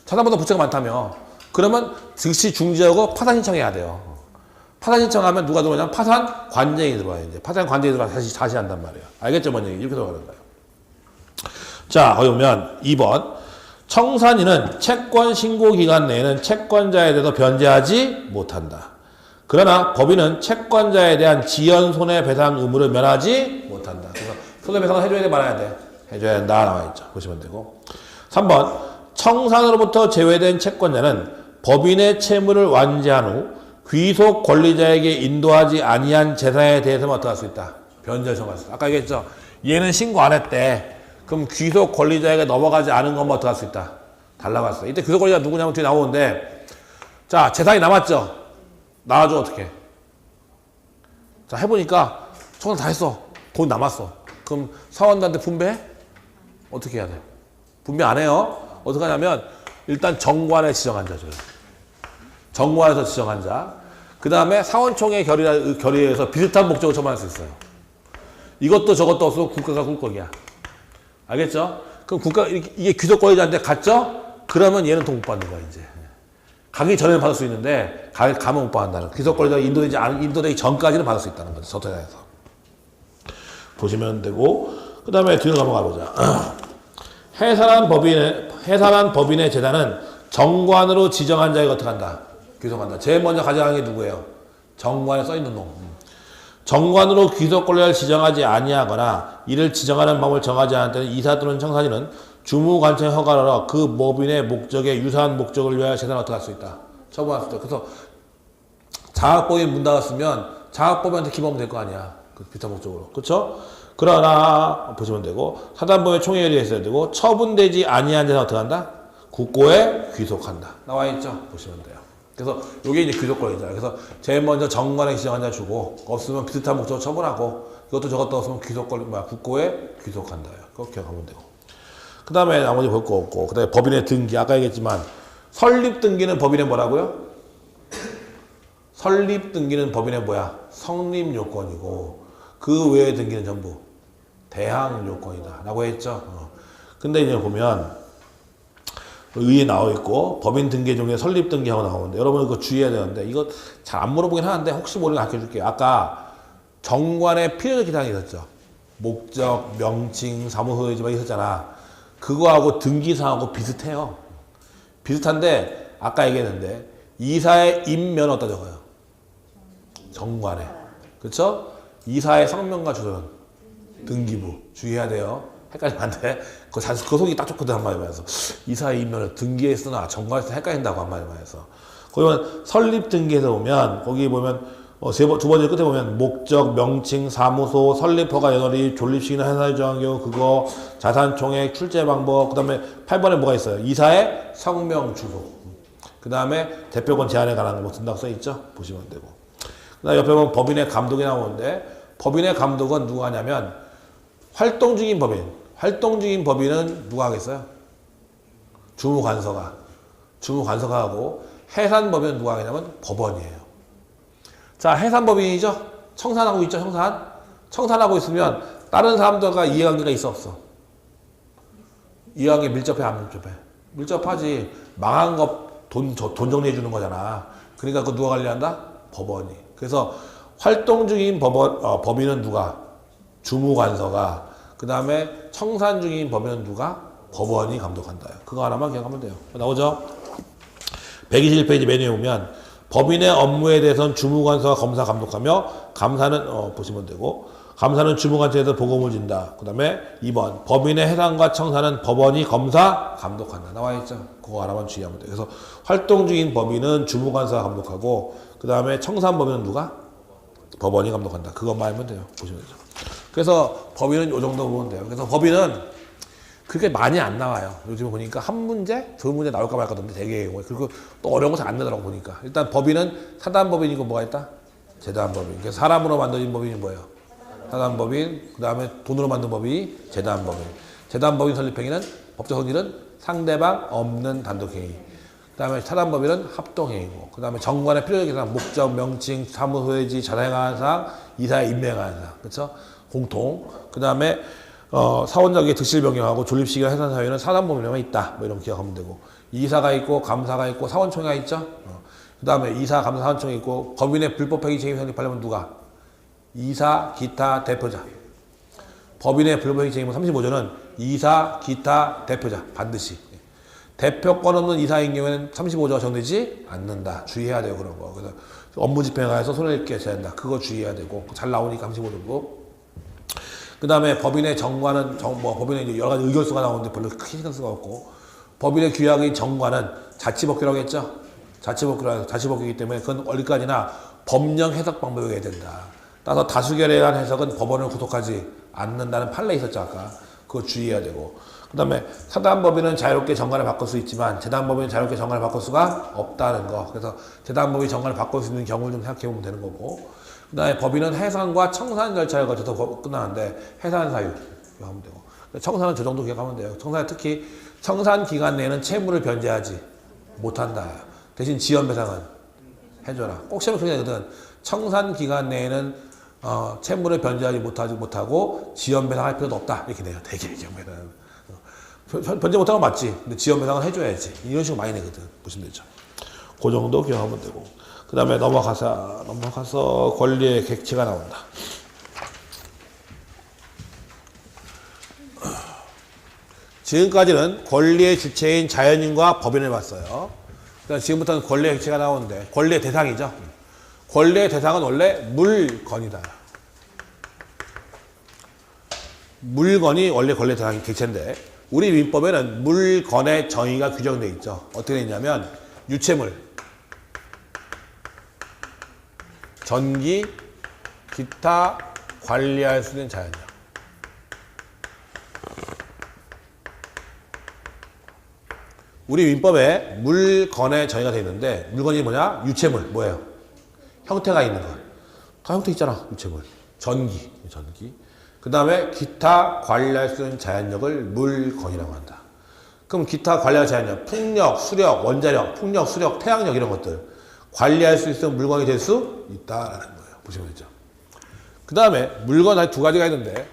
S1: 자산보다 부채가 많다며. 그러면 즉시 중지하고 파산 신청해야 돼요. 파산 신청하면 누가 들어오냐면 파산 관쟁이 들어와요. 이제 파산 관쟁이 들어와 다시 한단 말이에요. 알겠죠, 뭔 얘기? 이렇게 들어가는 거예요. 자, 거기 보면 2번. 청산인은 채권 신고 기간 내에는 채권자에 대해서 변제하지 못한다. 그러나 법인은 채권자에 대한 지연 손해배상 의무를 면하지 못한다. 그래서 손해배상을 해줘야 돼, 말아야 돼? 해줘야 된다. 나와 있죠. 보시면 되고. 3번. 청산으로부터 제외된 채권자는 법인의 채무를 완지한 후 귀속 권리자에게 인도하지 아니한 재산에 대해서만 어떻게 할 수 있다? 변제를 정할 수 있다. 아까 얘기했죠. 얘는 신고 안 했대. 그럼 귀속 권리자에게 넘어가지 않은 것만 어떻게 할 수 있다? 달라고 했어. 이때 귀속 권리자 누구냐면 뒤에 나오는데, 자, 재산이 남았죠? 나와줘, 어떻게? 자, 해보니까 청산 다 했어. 돈 남았어. 그럼 사원들한테 분배해? 어떻게 해야 돼? 분배 안 해요. 어떻게 하냐면, 일단 정관에 지정한 자죠. 정관에서 지정한 자. 그 다음에 사원총회 결의에서 비슷한 목적을 처분할 수 있어요. 이것도 저것도 없으면 국가가 꿀꺽이야. 알겠죠? 그럼 이게 귀속권리자인데 갔죠? 그러면 얘는 돈 못 받는 거야, 이제. 가기 전에는 받을 수 있는데, 가면 못 받는다는. 귀속권리자가 인도되기 전까지는 받을 수 있다는 거죠, 서태자에서. 보시면 되고, 그 다음에 뒤로 넘어가 보자. 해산한 법인의 재산은 정관으로 지정한 자에게 어떻게 한다? 귀속한다. 제일 먼저 가져가는 게 누구예요? 정관에 써있는 놈. 정관으로 귀속 권리를 지정하지 아니하거나 이를 지정하는 방법을 정하지 않을 때는 이사 또는 청산인은 주무관청 허가를 얻어 그 법인의 목적에 유사한 목적을 위하여 재산을 어떻게 할 수 있다? 처분할 수 있다. 그래서 장학법인 문 닫았으면 장학법인한테 기부하면 될 거 아니야. 그 비슷한 목적으로. 그렇죠? 그러나 보시면 되고 사단법의 총회에 있어야 되고 처분되지 아니한 재산을 어떻게 한다? 국고에 귀속한다. 나와 있죠? 보시면 돼요. 그래서 이게 이제 귀속권이잖아요. 그래서 제일 먼저 정관에 지정한 자 주고 없으면 비슷한 목적으로 처분하고 이것도 저것도 없으면 국고에 귀속한다요. 그렇게 기억하면 되고. 그 다음에 나머지 볼 거 없고 그 다음에 법인의 등기 아까 얘기했지만 설립 등기는 법인의 뭐라고요? 설립 등기는 법인의 뭐야? 성립 요건이고 그 외의 등기는 전부 대항 요건이다 라고 했죠. 근데 이제 보면 의에 나와 있고 법인 등기 중에 설립 등기하고 나오는데 여러분 이거 주의해야 되는데 이거 잘 안 물어보긴 하는데 혹시 모르면 가르쳐줄게요. 아까 정관에 필요적 기사항이 있었죠. 목적, 명칭, 사무소유지 막 있었잖아. 그거하고 등기사하고 비슷해요. 비슷한데 아까 얘기했는데 이사의 임면 어디다 적어요? 정관에. 그렇죠? 이사의 성명과 주소는 등기부. 주의해야 돼요. 헷갈리면 안 돼. 그 속이 딱 좋거든, 한마디만 해서. 이사의 임면을 등기에 쓰나 정관에 쓰나 헷갈린다고, 한마디만 해서. 거기 보면 설립 등기에서 보면, 거기 보면, 두 번째 끝에 보면, 목적, 명칭, 사무소, 설립허가 연월이, 존립식이나 행사를 정한 경우, 그거, 자산총액, 출제 방법, 그 다음에 8번에 뭐가 있어요? 이사의 성명, 주소. 그 다음에 대표권 제한에 관한 거 쓴다고 써있죠? 보시면 되고. 그 다음에 옆에 보면 법인의 감독이 나오는데, 법인의 감독은 누가 하냐면, 활동 중인 법인. 활동 중인 법인은 누가 하겠어요? 주무관서가. 주무관서가 하고 해산법인은 누가 하냐면 법원이에요. 자, 해산법인이죠? 청산하고 있죠, 청산? 청산하고 있으면 다른 사람들과 이해관계가 있어, 없어? 이해관계 밀접해, 안 밀접해? 밀접하지. 망한 거 돈 정리해 주는 거잖아. 그러니까 그거 누가 관리한다? 법원이. 그래서 활동 중인 법인은 누가? 주무관서가. 그 다음에 청산 중인 법인은 누가? 법원이 감독한다. 그거 하나만 기억하면 돼요. 나오죠? 121페이지 메뉴에 보면 법인의 업무에 대해서는 주무관서가 검사 감독하며 감사는 보시면 되고 감사는 주무관청에서 보고를 준다. 그 다음에 2번 법인의 해산과 청산은 법원이 검사 감독한다. 나와 있죠? 그거 하나만 주의하면 돼요. 그래서 활동 중인 법인은 주무관서가 감독하고 그 다음에 청산 법인은 누가? 법원이 감독한다. 그것만 알면 돼요. 보시면 되죠. 그래서 법인은 요 정도 보면 돼요. 그래서 법인은 그렇게 많이 안 나와요. 요즘 보니까 한 문제, 두 문제 나올까 말까던데 되게 그리고 또 어려운 거 잘 안 나더라고 보니까. 일단 법인은 사단법인이고 뭐가 있다? 재단법인. 그래서 사람으로 만들어진 법인이 뭐예요? 사단법인. 그 다음에 돈으로 만든 법인이 재단법인. 재단법인 설립행위는 법적 성질은 상대방 없는 단독행위. 그 다음에 차단법인은 합동행위고, 그 다음에 정관의 필요적 계산, 목적, 명칭, 사무소유지, 자산행하는 사항, 이사에 임명하는 사항, 그렇죠? 공통. 그 다음에 사원자격의 득실 변경하고 존립시기나 해산 사유는 사단법인에만 있다. 뭐 이런 거 기억하면 되고, 이사가 있고 감사가 있고 사원총회가 있죠. 그 다음에 이사, 감사, 사원총회 있고, 법인의 불법행위 책임 성립하려면 누가? 이사, 기타, 대표자. 법인의 불법행위 책임은 35조는 이사, 기타, 대표자 반드시. 대표권 없는 이사인 경우에는 35조가 적용되지 않는다. 주의해야 돼요, 그런 거. 그래서 업무 집행하에서 손해를 끼쳐야 된다. 그거 주의해야 되고, 잘 나오니까 35조고. 그 다음에 법인의 정관은, 법인의 이제 여러 가지 의결수가 나오는데 별로 크게 신경 쓸 거 없고, 법인의 규약의 정관은 자치법규라고 했죠? 자치법규이기 때문에 그건 어디까지나 법령 해석 방법이 해야 된다. 따라서 다수결에 의한 해석은 법원을 구속하지 않는다는 판례 있었죠, 아까. 그거 주의해야 되고. 그 다음에 사단법인은 자유롭게 정관을 바꿀 수 있지만 재단법인은 자유롭게 정관을 바꿀 수가 없다는 거. 그래서 재단법인이 정관을 바꿀 수 있는 경우를 좀 생각해 보면 되는 거고. 그 다음에 법인은 해산과 청산 절차를 거쳐서 끝나는데 해산 사유 기억하면 되고. 청산은 저 정도 기억하면 돼요. 청산은 특히 청산 기간 내에는 채무를 변제하지 못한다. 대신 지연 배상은 해줘라. 꼭 시험에 그렇게 되거든. 청산 기간 내에는 채무를 변제하지 못하고 지연 배상할 필요도 없다. 이렇게 돼요. 되게 경우에는. 변제 못하는 건 맞지. 근데 지연 배상은 해줘야지. 이런 식으로 많이 내거든. 보시면 되죠. 그 정도 기억하면 되고. 그 다음에 넘어가서 권리의 객체가 나온다. 지금까지는 권리의 주체인 자연인과 법인을 봤어요. 그러니까 지금부터는 권리의 객체가 나오는데, 권리의 대상이죠. 권리의 대상은 원래 물건이다. 물건이 원래 권리의 대상이 객체인데, 우리 민법에는 물건의 정의가 규정되어 있죠. 어떻게 되어 있냐면, 유체물, 전기, 기타, 관리할 수 있는 자연력. 우리 민법에 물건의 정의가 되어 있는데, 물건이 뭐냐? 유체물, 뭐예요? 형태가 있는 거. 다 형태 있잖아, 유체물. 전기. 그 다음에 기타 관리할 수 있는 자연력을 물건이라고 한다. 그럼 기타 관리할 자연력, 풍력, 수력, 원자력, 풍력, 수력, 태양력 이런 것들 관리할 수 있는 물건이 될 수 있다라는 거예요. 보시면 되죠. 그 다음에 물건 두 가지가 있는데,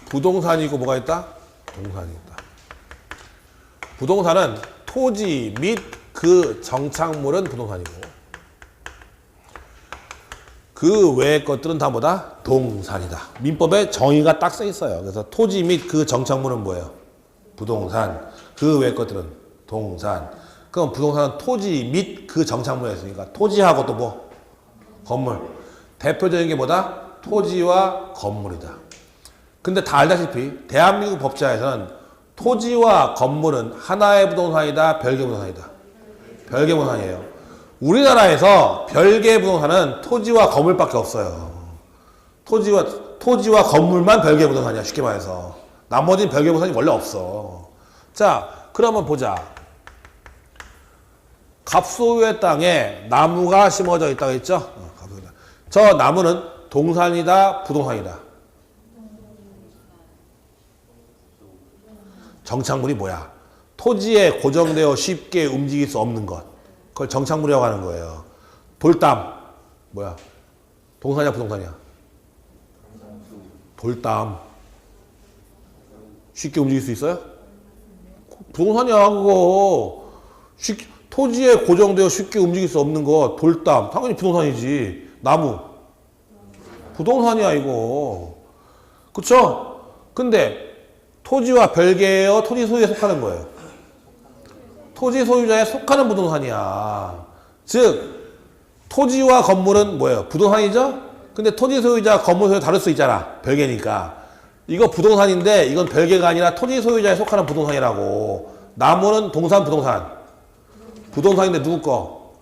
S1: 부동산이 있고 뭐가 있다? 동산이 있다. 부동산은 토지 및 그 정착물은 부동산이고, 그 외의 것들은 다 뭐다? 동산이다. 민법에 정의가 딱 써 있어요. 그래서 토지 및 그 정착물은 뭐예요? 부동산. 그 외의 것들은 동산. 그럼 부동산은 토지 및 그 정착물이 있으니까 토지하고 또 뭐? 건물. 대표적인 게 뭐다? 토지와 건물이다. 근데 다 알다시피 대한민국 법제에서는 토지와 건물은 하나의 부동산이다, 별개의 부동산이다. 별개의 부동산이에요. 우리나라에서 별개의 부동산은 토지와 건물밖에 없어요. 토지와 건물만 별개의 부동산이야, 쉽게 말해서. 나머지는 별개의 부동산이 원래 없어. 자, 그러면 보자. 갑소유의 땅에 나무가 심어져 있다고 했죠? 저 나무는 동산이다, 부동산이다. 정착물이 뭐야? 토지에 고정되어 쉽게 움직일 수 없는 것. 그걸 정착물이라고 하는 거예요. 돌담. 뭐야? 동산이야, 부동산이야? 돌담. 쉽게 움직일 수 있어요? 부동산이야, 그거. 토지에 고정되어 쉽게 움직일 수 없는 거. 돌담. 당연히 부동산이지. 나무. 부동산이야, 이거. 그쵸? 근데 토지와 별개의 토지 소유에 속하는 거예요. 토지 소유자에 속하는 부동산이야. 즉 토지와 건물은 뭐예요? 부동산이죠? 근데 토지 소유자, 건물 소유 다를 수 있잖아. 별개니까. 이거 부동산인데 이건 별개가 아니라 토지 소유자에 속하는 부동산이라고. 나무는 동산, 부동산. 부동산인데 누구 거?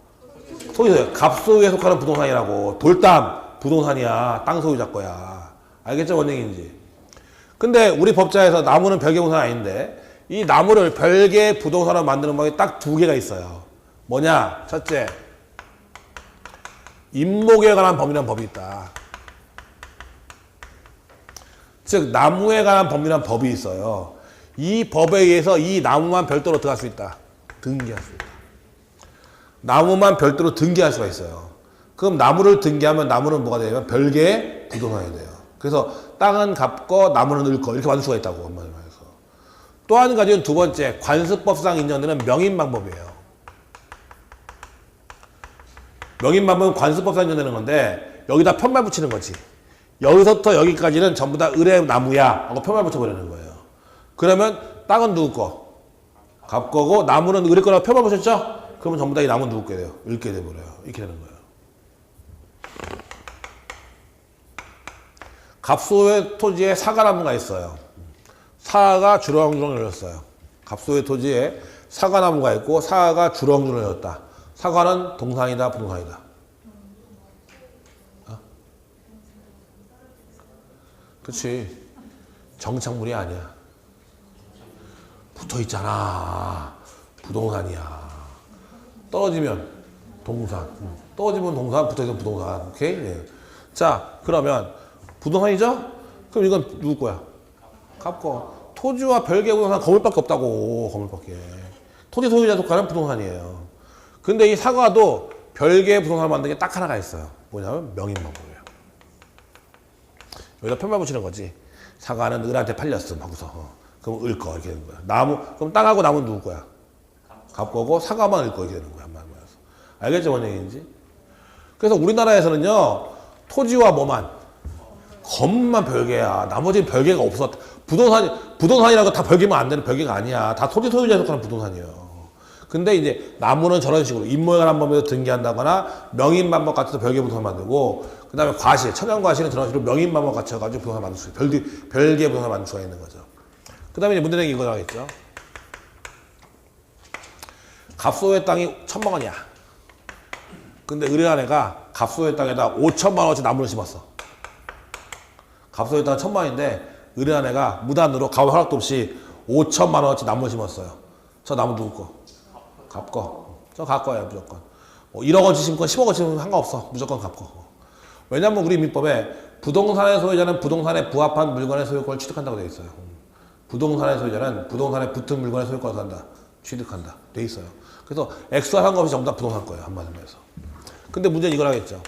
S1: 토지 소유. 갑소유에 속하는 부동산이라고. 돌담, 부동산이야. 땅 소유자 거야. 알겠죠? 뭔 얘기인지. 근데 우리 법자에서 나무는 별개 부동산 아닌데 이 나무를 별개 부동산으로 만드는 방법이 딱 두 개가 있어요. 뭐냐? 첫째, 임목에 관한 법이라는 법이 있다. 즉 나무에 관한 법이라는 법이 있어요. 이 법에 의해서 이 나무만 별도로 들어갈 수 있다. 등기할 수 있다. 나무만 별도로 등기할 수가 있어요. 그럼 나무를 등기하면 나무는 뭐가 되냐면 별개의 부동산이 돼요. 그래서 땅은 값거, 나무는 을거 이렇게 만들 수가 있다고 한마디로 해서. 또 한 가지는 두 번째 관습법상 인정되는 명인방법이에요. 명인방법은 관습법상 인정되는 건데 여기다 편말 붙이는 거지. 여기서부터 여기까지는 전부 다 을의 나무야 하고 편말 붙여버리는 거예요. 그러면 땅은 누구 거? 갑거고 나무는 을의 거라고 편말 붙였죠? 그러면 전부 다 이 나무는 누구 게 돼요? 을게 돼버려요. 이렇게 되는 거예요. 갑소의 토지에 사과나무가 있어요. 사과가 주렁주렁 열렸어요. 갑소의 토지에 사과나무가 있고 사과가 주렁주렁 열렸다. 사과는 동산이다, 부동산이다. 어? 그치. 정착물이 아니야. 붙어 있잖아. 부동산이야. 떨어지면 동산. 떨어지면 동산, 붙어 있으면 부동산. 오케이? 네. 자, 그러면 부동산이죠? 그럼 이건 누구 거야? 갑거. 토지와 별개 부동산 건물밖에 없다고. 건물밖에. 토지 소유자 속하는 부동산이에요. 근데 이 사과도 별개의 부동산을 만든 게 딱 하나가 있어요. 뭐냐면 명인방법이에요. 여기다 편말 붙이는 거지. 사과는 을한테 팔렸음 하고서. 그럼 을 거 이렇게 되는 거야. 나무, 그럼 땅하고 나무는 누구 거야? 갑거고 사과만 을 거 이렇게 되는 거야. 한마디로 해서. 알겠죠? 뭔 얘기인지? 그래서 우리나라에서는요. 토지와 뭐만? 건물만 별개야. 나머지는 별개가 없어. 부동산이라고 다 별개면 안 되는 별개가 아니야. 다 토지 소유자에 속하는 부동산이에요. 근데 이제 나무는 저런 식으로 임모양한 법에서 등기한다거나 명인방법 같아서 별개 부동산 만들고 그 다음에 과실, 천연과실은 저런 식으로 명인방법 같아가지고 부동산 만들 수 있어요. 별개 부동산 만들 수가 있는 거죠. 그 다음에 이제 문제는 이거 나가겠죠. 갑소의 땅이 1,000만 원이야. 근데 의뢰한 애가 갑소의 땅에다 5천만 원어치 나무를 심었어. 갑소의 땅은 1,000만 원인데 의뢰한 애가 무단으로 가오 허락도 없이 5천만 원어치 나무를 심었어요. 저 나무 누구 거? 갑거. 저 갑거예요, 무조건. 1억 원치 심건 10억 원치 심건 상관없어. 무조건 갑거. 왜냐면 우리 민법에 부동산의 소유자는 부동산에 부합한 물건의 소유권을 취득한다고 되어 있어요. 부동산의 소유자는 부동산에 붙은 물건의 소유권을 한다. 취득한다. 돼 있어요. 그래서 액수와 상관없이 전부 다 부동산 거예요. 한마디로 해서. 근데 문제는 이걸 하겠죠.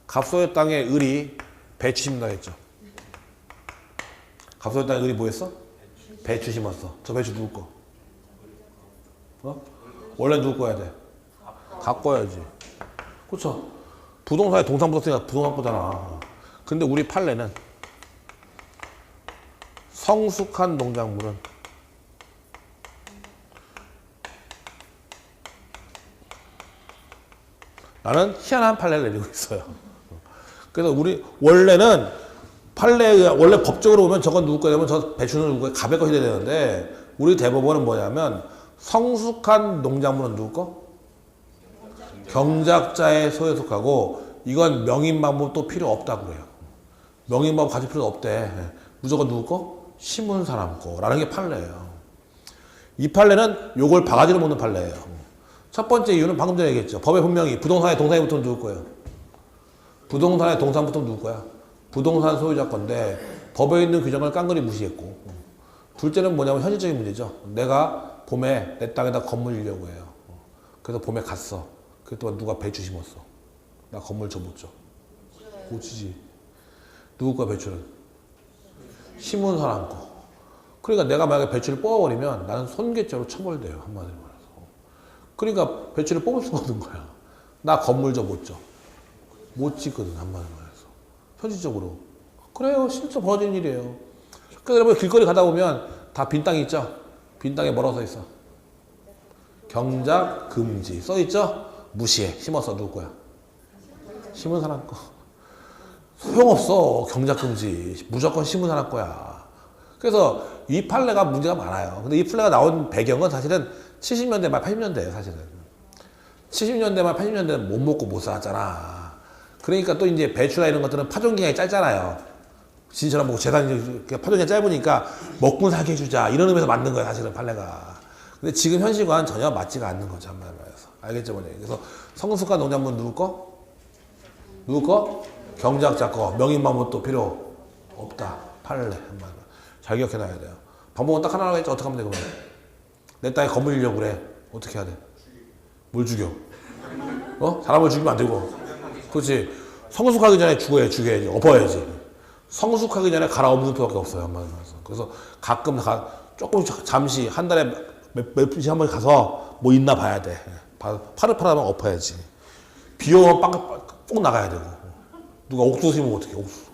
S1: 갑소의 땅에 을이 배추 심는다 했죠. 갑소의 땅에 을이 뭐 했어? 배추 심었어. 저 배추 누구 거? 어? 원래 누구 거야 돼? 갑거야지. 그쵸? 부동산에 동산 붙었으니까 부동산 거잖아. 근데 우리 판례는 성숙한 농작물은 나는 희한한 판례를 내리고 있어요. 그래서 우리 원래는 원래 법적으로 보면 저건 누구 거냐면 저 배추는 누구 거야? 갑의 것이 돼야 되는데 우리 대법원은 뭐냐면 성숙한 농작물은 누구 거? 경작자의 소유에 속하고 이건 명인방법도 필요 없다고 그래요. 명인방법 가질 필요도 없대. 무조건 누구 거? 심은 사람 거라는 게 판례예요. 이 판례는 요걸 바가지로 먹는 판례예요. 첫 번째 이유는 방금 전에 얘기했죠. 법에 분명히 부동산의 동산이 붙으면 누구 거예요? 부동산의 동산 붙으면 누구 거야? 부동산 소유자 건데 법에 있는 규정을 깡그리 무시했고 둘째는 뭐냐면 현실적인 문제죠. 내가 봄에 내 땅에다 건물 지려고 해요. 그래서 봄에 갔어. 그랬더니 누가 배추 심었어. 나 건물 줘 못 줘. 못 주지. 누구 거야 배추는? 심은 사람 거. 그러니까 내가 만약에 배추를 뽑아버리면 나는 손괴죄로 처벌돼요. 한마디로 말해서. 그러니까 배추를 뽑을 수가 없는 거야. 나 건물 줘 못 줘. 못 짓거든. 한마디로 말해서. 현실적으로. 그래요. 실제 벌어지는 일이에요. 그러니까 여러분 길거리 가다 보면 다 빈 땅이 있죠? 빈 땅에 뭐라고 써 있어? 경작 금지 써 있죠? 무시해. 심었어. 누구 거야? 심은 사람 거. 소용없어. 경작 금지. 무조건 심은 사람 거야. 그래서 이 판례가 문제가 많아요. 근데 이 판례가 나온 배경은 사실은 70년대 말 80년대예요. 사실은. 70년대 말 80년대는 못 먹고 못 살았잖아. 그러니까 또 이제 배추나 이런 것들은 파종기간이 짧잖아요. 진처럼 먹고 재단이 파종기간이 짧으니까 먹고 살게 해주자. 이런 의미에서 만든 거예요. 사실은 판례가. 근데 지금 현실과는 전혀 맞지가 않는 거죠. 한마디로 해서. 알겠죠? 뭐냐. 그래서 성숙한 농작물 누구 거? 누구 거? 경작자 거. 명인방법도 필요 없다. 판례. 한마디로. 잘 기억해놔야 돼요. 방법은 딱 하나라고 했죠. 어떻게 하면 돼, 그러면? 내 딸이 건물 일려고 그래. 어떻게 해야 돼? 뭘 죽여? 사람을 죽이면 안 되고. 그렇지. 성숙하기 전에 죽여야지. 엎어야지. 성숙하기 전에 갈아엎는 수밖에 없어요. 한마디로 해서. 그래서 가끔 조금씩 잠시 한 달에 몇 분씩 한 번 가서 뭐 있나 봐야 돼. 파릇파릇하면 엎어야지. 비 오면 꼭 나가야 되고. 누가 옥수수 심으면 어떡해, 옥수수.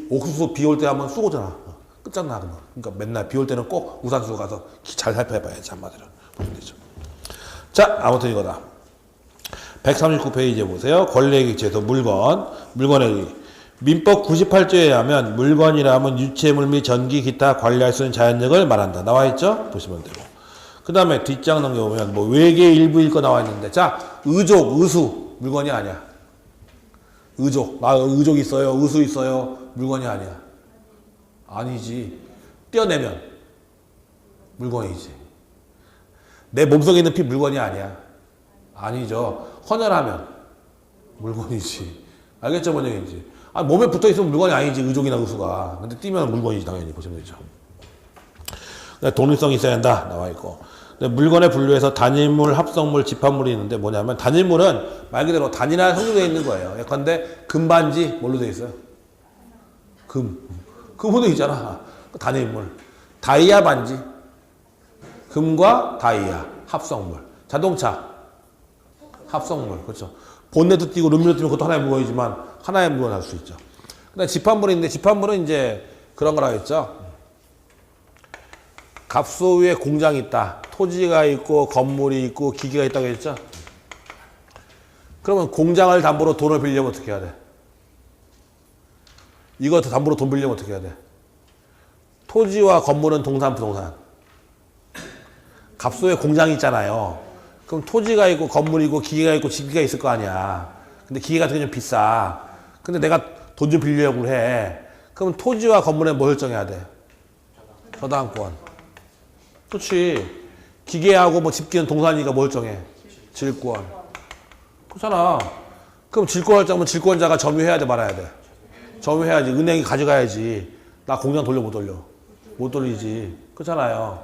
S1: 옥수수 비 올 때 한번 쏘고잖아. 끝장나, 그러면. 그러니까 맨날 비 올 때는 꼭 우산 쓰고 가서 잘 살펴봐야지, 한마디로. 보면 되죠. 자, 아무튼 이거다. 139페이지에 보세요. 권리액기체에서 물건액이. 민법 98조에 의하면 물건이라 하면 유체물 및 전기, 기타 관리할 수 있는 자연력을 말한다. 나와있죠? 보시면 되고. 그 다음에 뒷장 넘겨보면 뭐 외계 일부일 거 나와있는데, 자, 의족, 의수 물건이 아니야. 의족, 나 의족 있어요, 의수 있어요, 물건이 아니야. 아니지. 떼어내면 물건이지. 내 몸속에 있는 피 물건이 아니야. 아니죠. 헌혈하면 물건이지. 알겠죠? 뭔 얘기인지. 몸에 붙어 있으면 물건이 아니지, 의족이나 의수가. 근데 띄면 물건이지, 당연히. 보시면 되죠. 독립성이 있어야 한다. 나와 있고. 물건에 분류해서 단일물, 합성물, 집합물이 있는데 뭐냐면, 단일물은 말 그대로 단일한 성질로 되어 있는 거예요. 예컨대 금반지 뭘로 되어 있어요? 금으로 있잖아. 단일물. 다이아 반지. 금과 다이아. 합성물. 자동차. 합성물. 그렇죠. 본네트 띄고 룸미러 띄면 그것도 하나의 물건이지만 하나의 물건 할 수 있죠. 그다음 집합물인데, 집합물은 이제 그런 거라 했죠. 갑소 위에 공장이 있다. 토지가 있고 건물이 있고 기계가 있다고 했죠. 그러면 공장을 담보로 돈을 빌려면 어떻게 해야 돼? 이거 담보로 돈 빌려면 어떻게 해야 돼? 토지와 건물은 동산, 부동산. 갑소에 공장이 있잖아요. 그럼 토지가 있고 건물이 있고 기계가 있고 집기가 있을 거 아니야. 근데 기계 같은 게 좀 비싸. 근데 내가 돈 좀 빌려고 해. 그럼 토지와 건물에 뭐 설정해야 돼? 저당권. 그렇지. 기계하고 뭐 집기는 동산이니까 뭐 설정해? 질권. 그렇잖아. 그럼 질권 설정하면 질권자가 점유해야 돼, 말아야 돼? 점유해야지. 은행이 가져가야지. 나 공장 돌려 못 돌려? 못 돌리지. 그렇잖아요.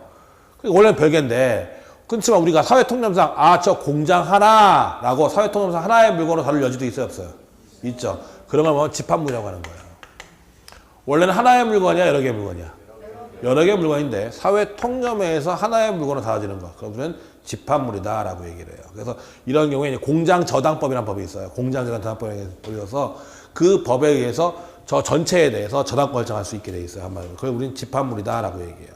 S1: 원래는 별개인데, 그렇지만 우리가 사회통념상 저 공장 하나라고 사회통념상 하나의 물건으로 다룰 여지도 있어요, 없어요? 있죠. 그런 걸 보면 집합물이라고 하는 거예요. 원래는 하나의 물건이야, 여러 개의 물건이야? 여러 개의 물건인데 사회통념에서 하나의 물건으로 다뤄지는 거. 그러면 집합물이다라고 얘기를 해요. 그래서 이런 경우에 이제 공장저당법이라는 법이 있어요. 공장저당법에 의해서 그 법에 의해서 저 전체에 대해서 저당권을 정할 수 있게 돼 있어요. 한마디로. 그래서 우리는 집합물이다라고 얘기해요.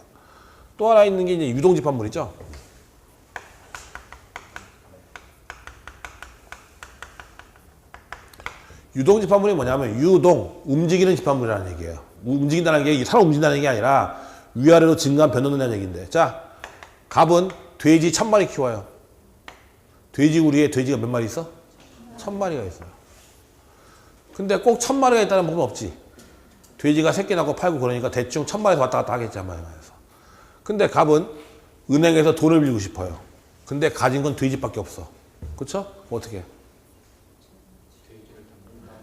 S1: 또 하나 있는 게 이제 유동집합물이죠. 유동집합물이 뭐냐면 유동, 움직이는 집합물이라는 얘기예요. 움직인다는 게 사람 움직인다는 게 아니라 위아래로 증가한 변동된다는 얘기인데, 자, 갑은 돼지 1000마리 키워요. 돼지우리에 돼지가 몇 마리 있어? 1000마리가 있어요. 근데 꼭 1000마리가 있다는 법은 없지. 돼지가 새끼 낳고 팔고 그러니까 대충 1000마리에서 왔다 갔다 하겠지, 한 마리에서. 근데 갑은 은행에서 돈을 빌리고 싶어요. 근데 가진 건 돼지밖에 없어. 그쵸? 어떻게 해?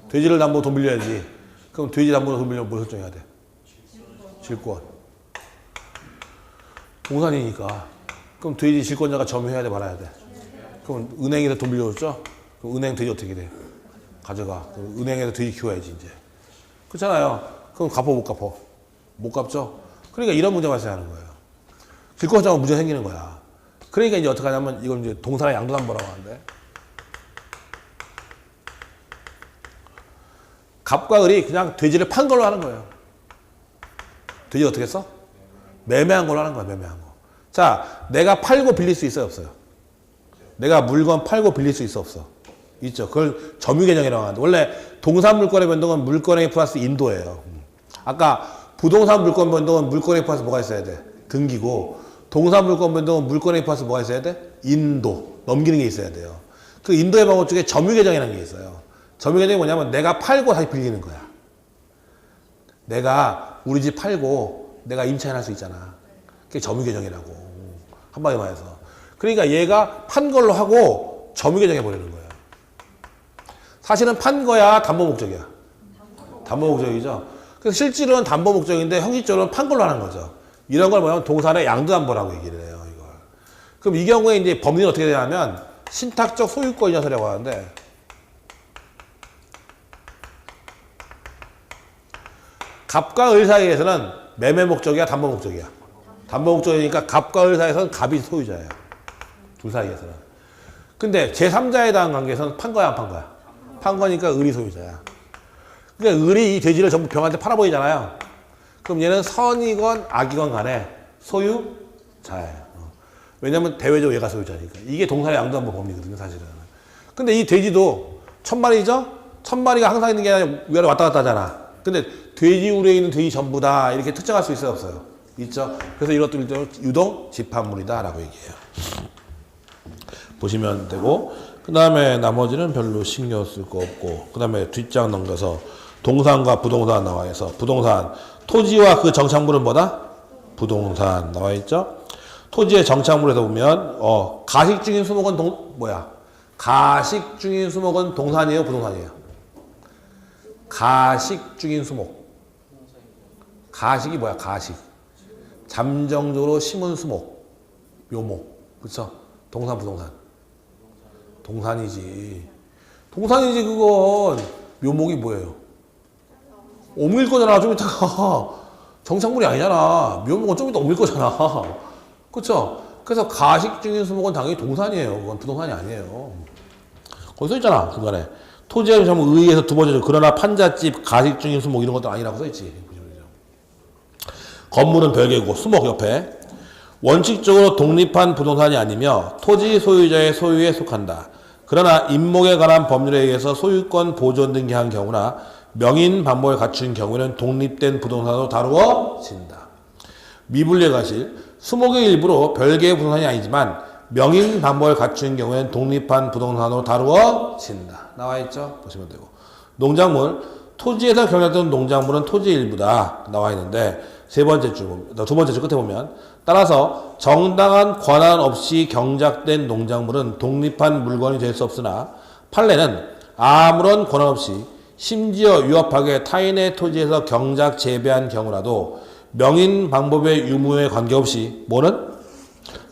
S1: 돼지를 담보로 돈 빌려야지. 그럼 돼지 담보로 돈 빌려면 뭘 설정해야 돼? 질권. 동산이니까. 그럼 돼지 질권자가 점유해야 돼, 말아야 돼? 그럼 은행에서 돈 빌려줬죠? 그럼 은행 돼지 어떻게 돼? 가져가. 그럼 은행에서 돼지 키워야지, 이제. 그렇잖아요. 그럼 갚어, 못 갚어? 못 갚죠? 그러니까 이런 문제가 발생하는 거예요. 질권자가 문제가 생기는 거야. 그러니까 이제 어떻게 하냐면 이걸 이제 동산의 양도담보라고 하는데, 갑과 을이 그냥 돼지를 판 걸로 하는 거예요. 돼지 어떻게 했어? 매매한 걸로 하는 거야, 매매한 거. 자, 내가 팔고 빌릴 수 있어요, 없어요? 내가 물건 팔고 빌릴 수 있어, 없어? 있죠. 그걸 점유계정이라고 하는데, 원래 동산 물건의 변동은 물건의 플러스 인도예요. 아까 부동산 물건 변동은 물건의 플러스 뭐가 있어야 돼? 등기고, 동산 물건 변동은 물건의 플러스 뭐가 있어야 돼? 인도. 넘기는 게 있어야 돼요. 그 인도의 방법 중에 점유계정이라는 게 있어요. 점유계정이 뭐냐면 내가 팔고 다시 빌리는 거야. 내가 우리 집 팔고 내가 임차인할 수 있잖아. 그게 점유계정이라고. 한마디 말해서. 그러니까 얘가 판 걸로 하고 점유계정해 버리는 거예요. 사실은 판 거야, 담보 목적이야? 담보 목적이죠. 그래서 실질은 담보 목적인데 형식적으로는 판 걸로 하는 거죠. 이런 걸 뭐냐면 동산의 양도담보라고 얘기를 해요. 이걸. 그럼 이 경우에 이제 법리는 어떻게 되냐면 신탁적 소유권 이전서라고 하는데 갑과 을 사이에서는 매매 목적이야, 담보 목적이야. 담보 목적이니까 갑과 을 사이에서는 갑이 소유자예요. 둘 사이에서는. 근데 제3자에 대한 관계에서는 판 거야, 안 판 거야? 판 거니까 을이 소유자야. 그러니까 을이 이 돼지를 전부 병한테 팔아버리잖아요. 그럼 얘는 선이건 악이건 간에 소유자예요. 왜냐면 대외적으로 얘가 소유자니까. 이게 동산의 양도담보 법리거든요, 사실은. 근데 이 돼지도 1000마리죠? 1000마리가 항상 있는 게 아니라 위아래 왔다 갔다 하잖아. 근데 돼지 우레에 있는 돼지 전부다 이렇게 특정할 수 있어요, 없어요? 있죠. 그래서 이것도 유동 집합물이다라고 얘기해요. 보시면 되고, 그 다음에 나머지는 별로 신경 쓸 거 없고, 그 다음에 뒷장 넘겨서 동산과 부동산 나와 있어. 부동산 토지와 그 정착물은 뭐다? 부동산 나와 있죠. 토지의 정착물에서 보면 가식 중인 수목은 가식 중인 수목은 동산이에요, 부동산이에요? 가식 중인 수목. 가식이 뭐야? 가식. 잠정적으로 심은 수목, 묘목. 그쵸? 동산, 부동산. 동산이지. 동산이지, 그건. 묘목이 뭐예요? 옮길 거잖아, 좀 이따가. 정착물이 아니잖아. 묘목은 좀 이따 옮길 거잖아. 그쵸? 그래서 가식 중인 수목은 당연히 동산이에요. 그건 부동산이 아니에요. 거기 써있잖아, 중간에. 토지의 전부 의의에서 두 번째죠. 그러나 판잣집, 가식 중인 수목 이런 것도 아니라고 써있지. 건물은 별개고 수목 옆에 원칙적으로 독립한 부동산이 아니며 토지 소유자의 소유에 속한다. 그러나 임목에 관한 법률에 의해서 소유권 보존 등기한 경우나 명인 반복을 갖춘 경우에는 독립된 부동산으로 다루어진다. 미분리의 과실 수목의 일부로 별개의 부동산이 아니지만 명인 반복을 갖춘 경우에는 독립한 부동산으로 다루어진다. 나와 있죠? 보시면 되고. 농작물 토지에서 경작되는 농작물은 토지의 일부다. 나와 있는데 두 번째 줄 끝에 보면 따라서 정당한 권한 없이 경작된 농작물은 독립한 물건이 될 수 없으나 판례는 아무런 권한 없이 심지어 위협하게 타인의 토지에서 경작 재배한 경우라도 명인 방법의 유무에 관계없이 뭐는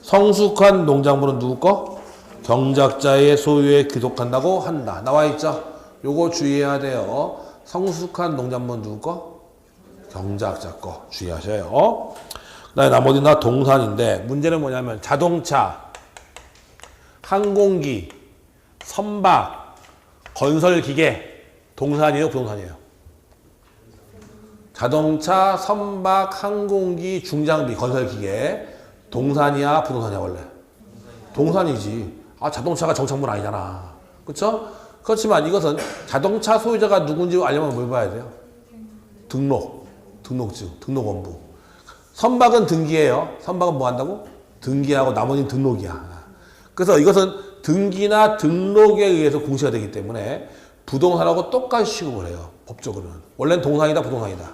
S1: 성숙한 농작물은 누구 거? 경작자의 소유에 귀속한다고 한다. 나와 있죠? 요거 주의해야 돼요. 성숙한 농작물은 누구 거? 경작자 거 주의하셔요. 그 다음에 나머지는 다 동산인데 문제는 뭐냐면 자동차, 항공기, 선박, 건설기계 동산이에요, 부동산이에요? 자동차, 선박, 항공기, 중장비, 건설기계 동산이야, 부동산이야 원래? 동산이지. 자동차가 정착물 아니잖아. 그렇죠? 그렇지만 이것은 자동차 소유자가 누군지 알려면 뭘 봐야 돼요? 등록증, 등록원부. 선박은 등기예요. 선박은 뭐 한다고? 등기하고 나머지는 등록이야. 그래서 이것은 등기나 등록에 의해서 공시가 되기 때문에 부동산하고 똑같이 취급을 해요. 법적으로는. 원래는 동산이다, 부동산이다.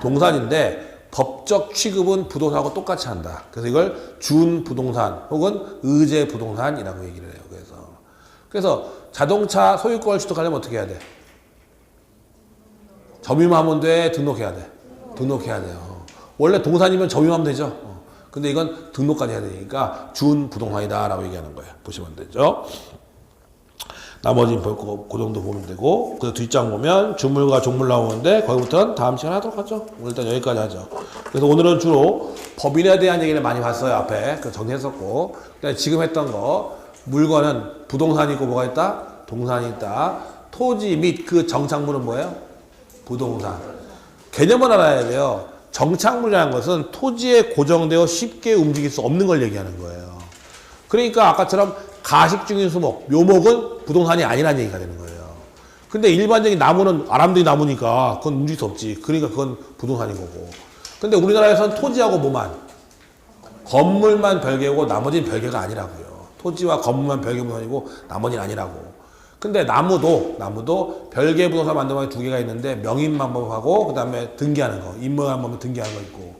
S1: 동산인데 법적 취급은 부동산하고 똑같이 한다. 그래서 이걸 준부동산 혹은 의제부동산이라고 얘기를 해요. 그래서 자동차 소유권을 취득하려면 어떻게 해야 돼? 점유하면 돼? 등록해야 돼? 등록해야 돼요. 원래 동산이면 점유하면 되죠. 근데 이건 등록까지 해야 되니까 준부동산이다 라고 얘기하는 거예요. 보시면 되죠. 나머지는 그 정도 보면 되고, 그래서 뒷장 보면 주물과 종물 나오는데 거기부터는 다음 시간에 하도록 하죠. 오늘 일단 여기까지 하죠. 그래서 오늘은 주로 법인에 대한 얘기를 많이 봤어요. 앞에 정리했었고, 지금 했던 거 물건은 부동산이 있고 뭐가 있다? 동산이 있다. 토지 및 그 정착물은 뭐예요? 부동산. 개념을 알아야 돼요. 정착물이라는 것은 토지에 고정되어 쉽게 움직일 수 없는 걸 얘기하는 거예요. 그러니까 아까처럼 가식 중인 수목, 묘목은 부동산이 아니라는 얘기가 되는 거예요. 근데 일반적인 나무는 아람들이 나무니까 그건 움직일 수 없지. 그러니까 그건 부동산인 거고. 근데 우리나라에서는 토지하고 뭐만? 건물만 별개고 나머지는 별개가 아니라고요. 토지와 건물만 별개 부동산이고 나머지는 아니라고. 근데 나무도 별개 부동산 만들면 두 개가 있는데 명인방법하고 그 다음에 등기하는 거, 임명한법은 등기하는 거 있고,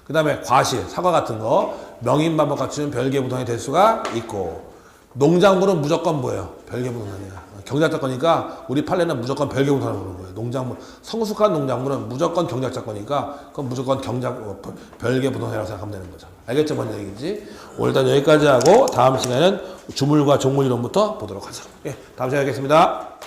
S1: 그 다음에 과실, 사과 같은 거 명인방법 갖추면 별개 부동산이 될 수가 있고, 농작물은 무조건 뭐예요? 별개 부동산이야. 경작자거니까 우리 판례는 무조건 별개 분산을 보는 거예요. 농작물, 성숙한 농작물은 무조건 경작자거니까 그건 무조건 별개 분산이라고 생각하면 되는 거죠. 알겠죠? 뭔 얘기인지? 오늘 일단 여기까지 하고 다음 시간에는 주물과 종물 이론부터 보도록 하죠. 예, 다음 시간에 뵙겠습니다.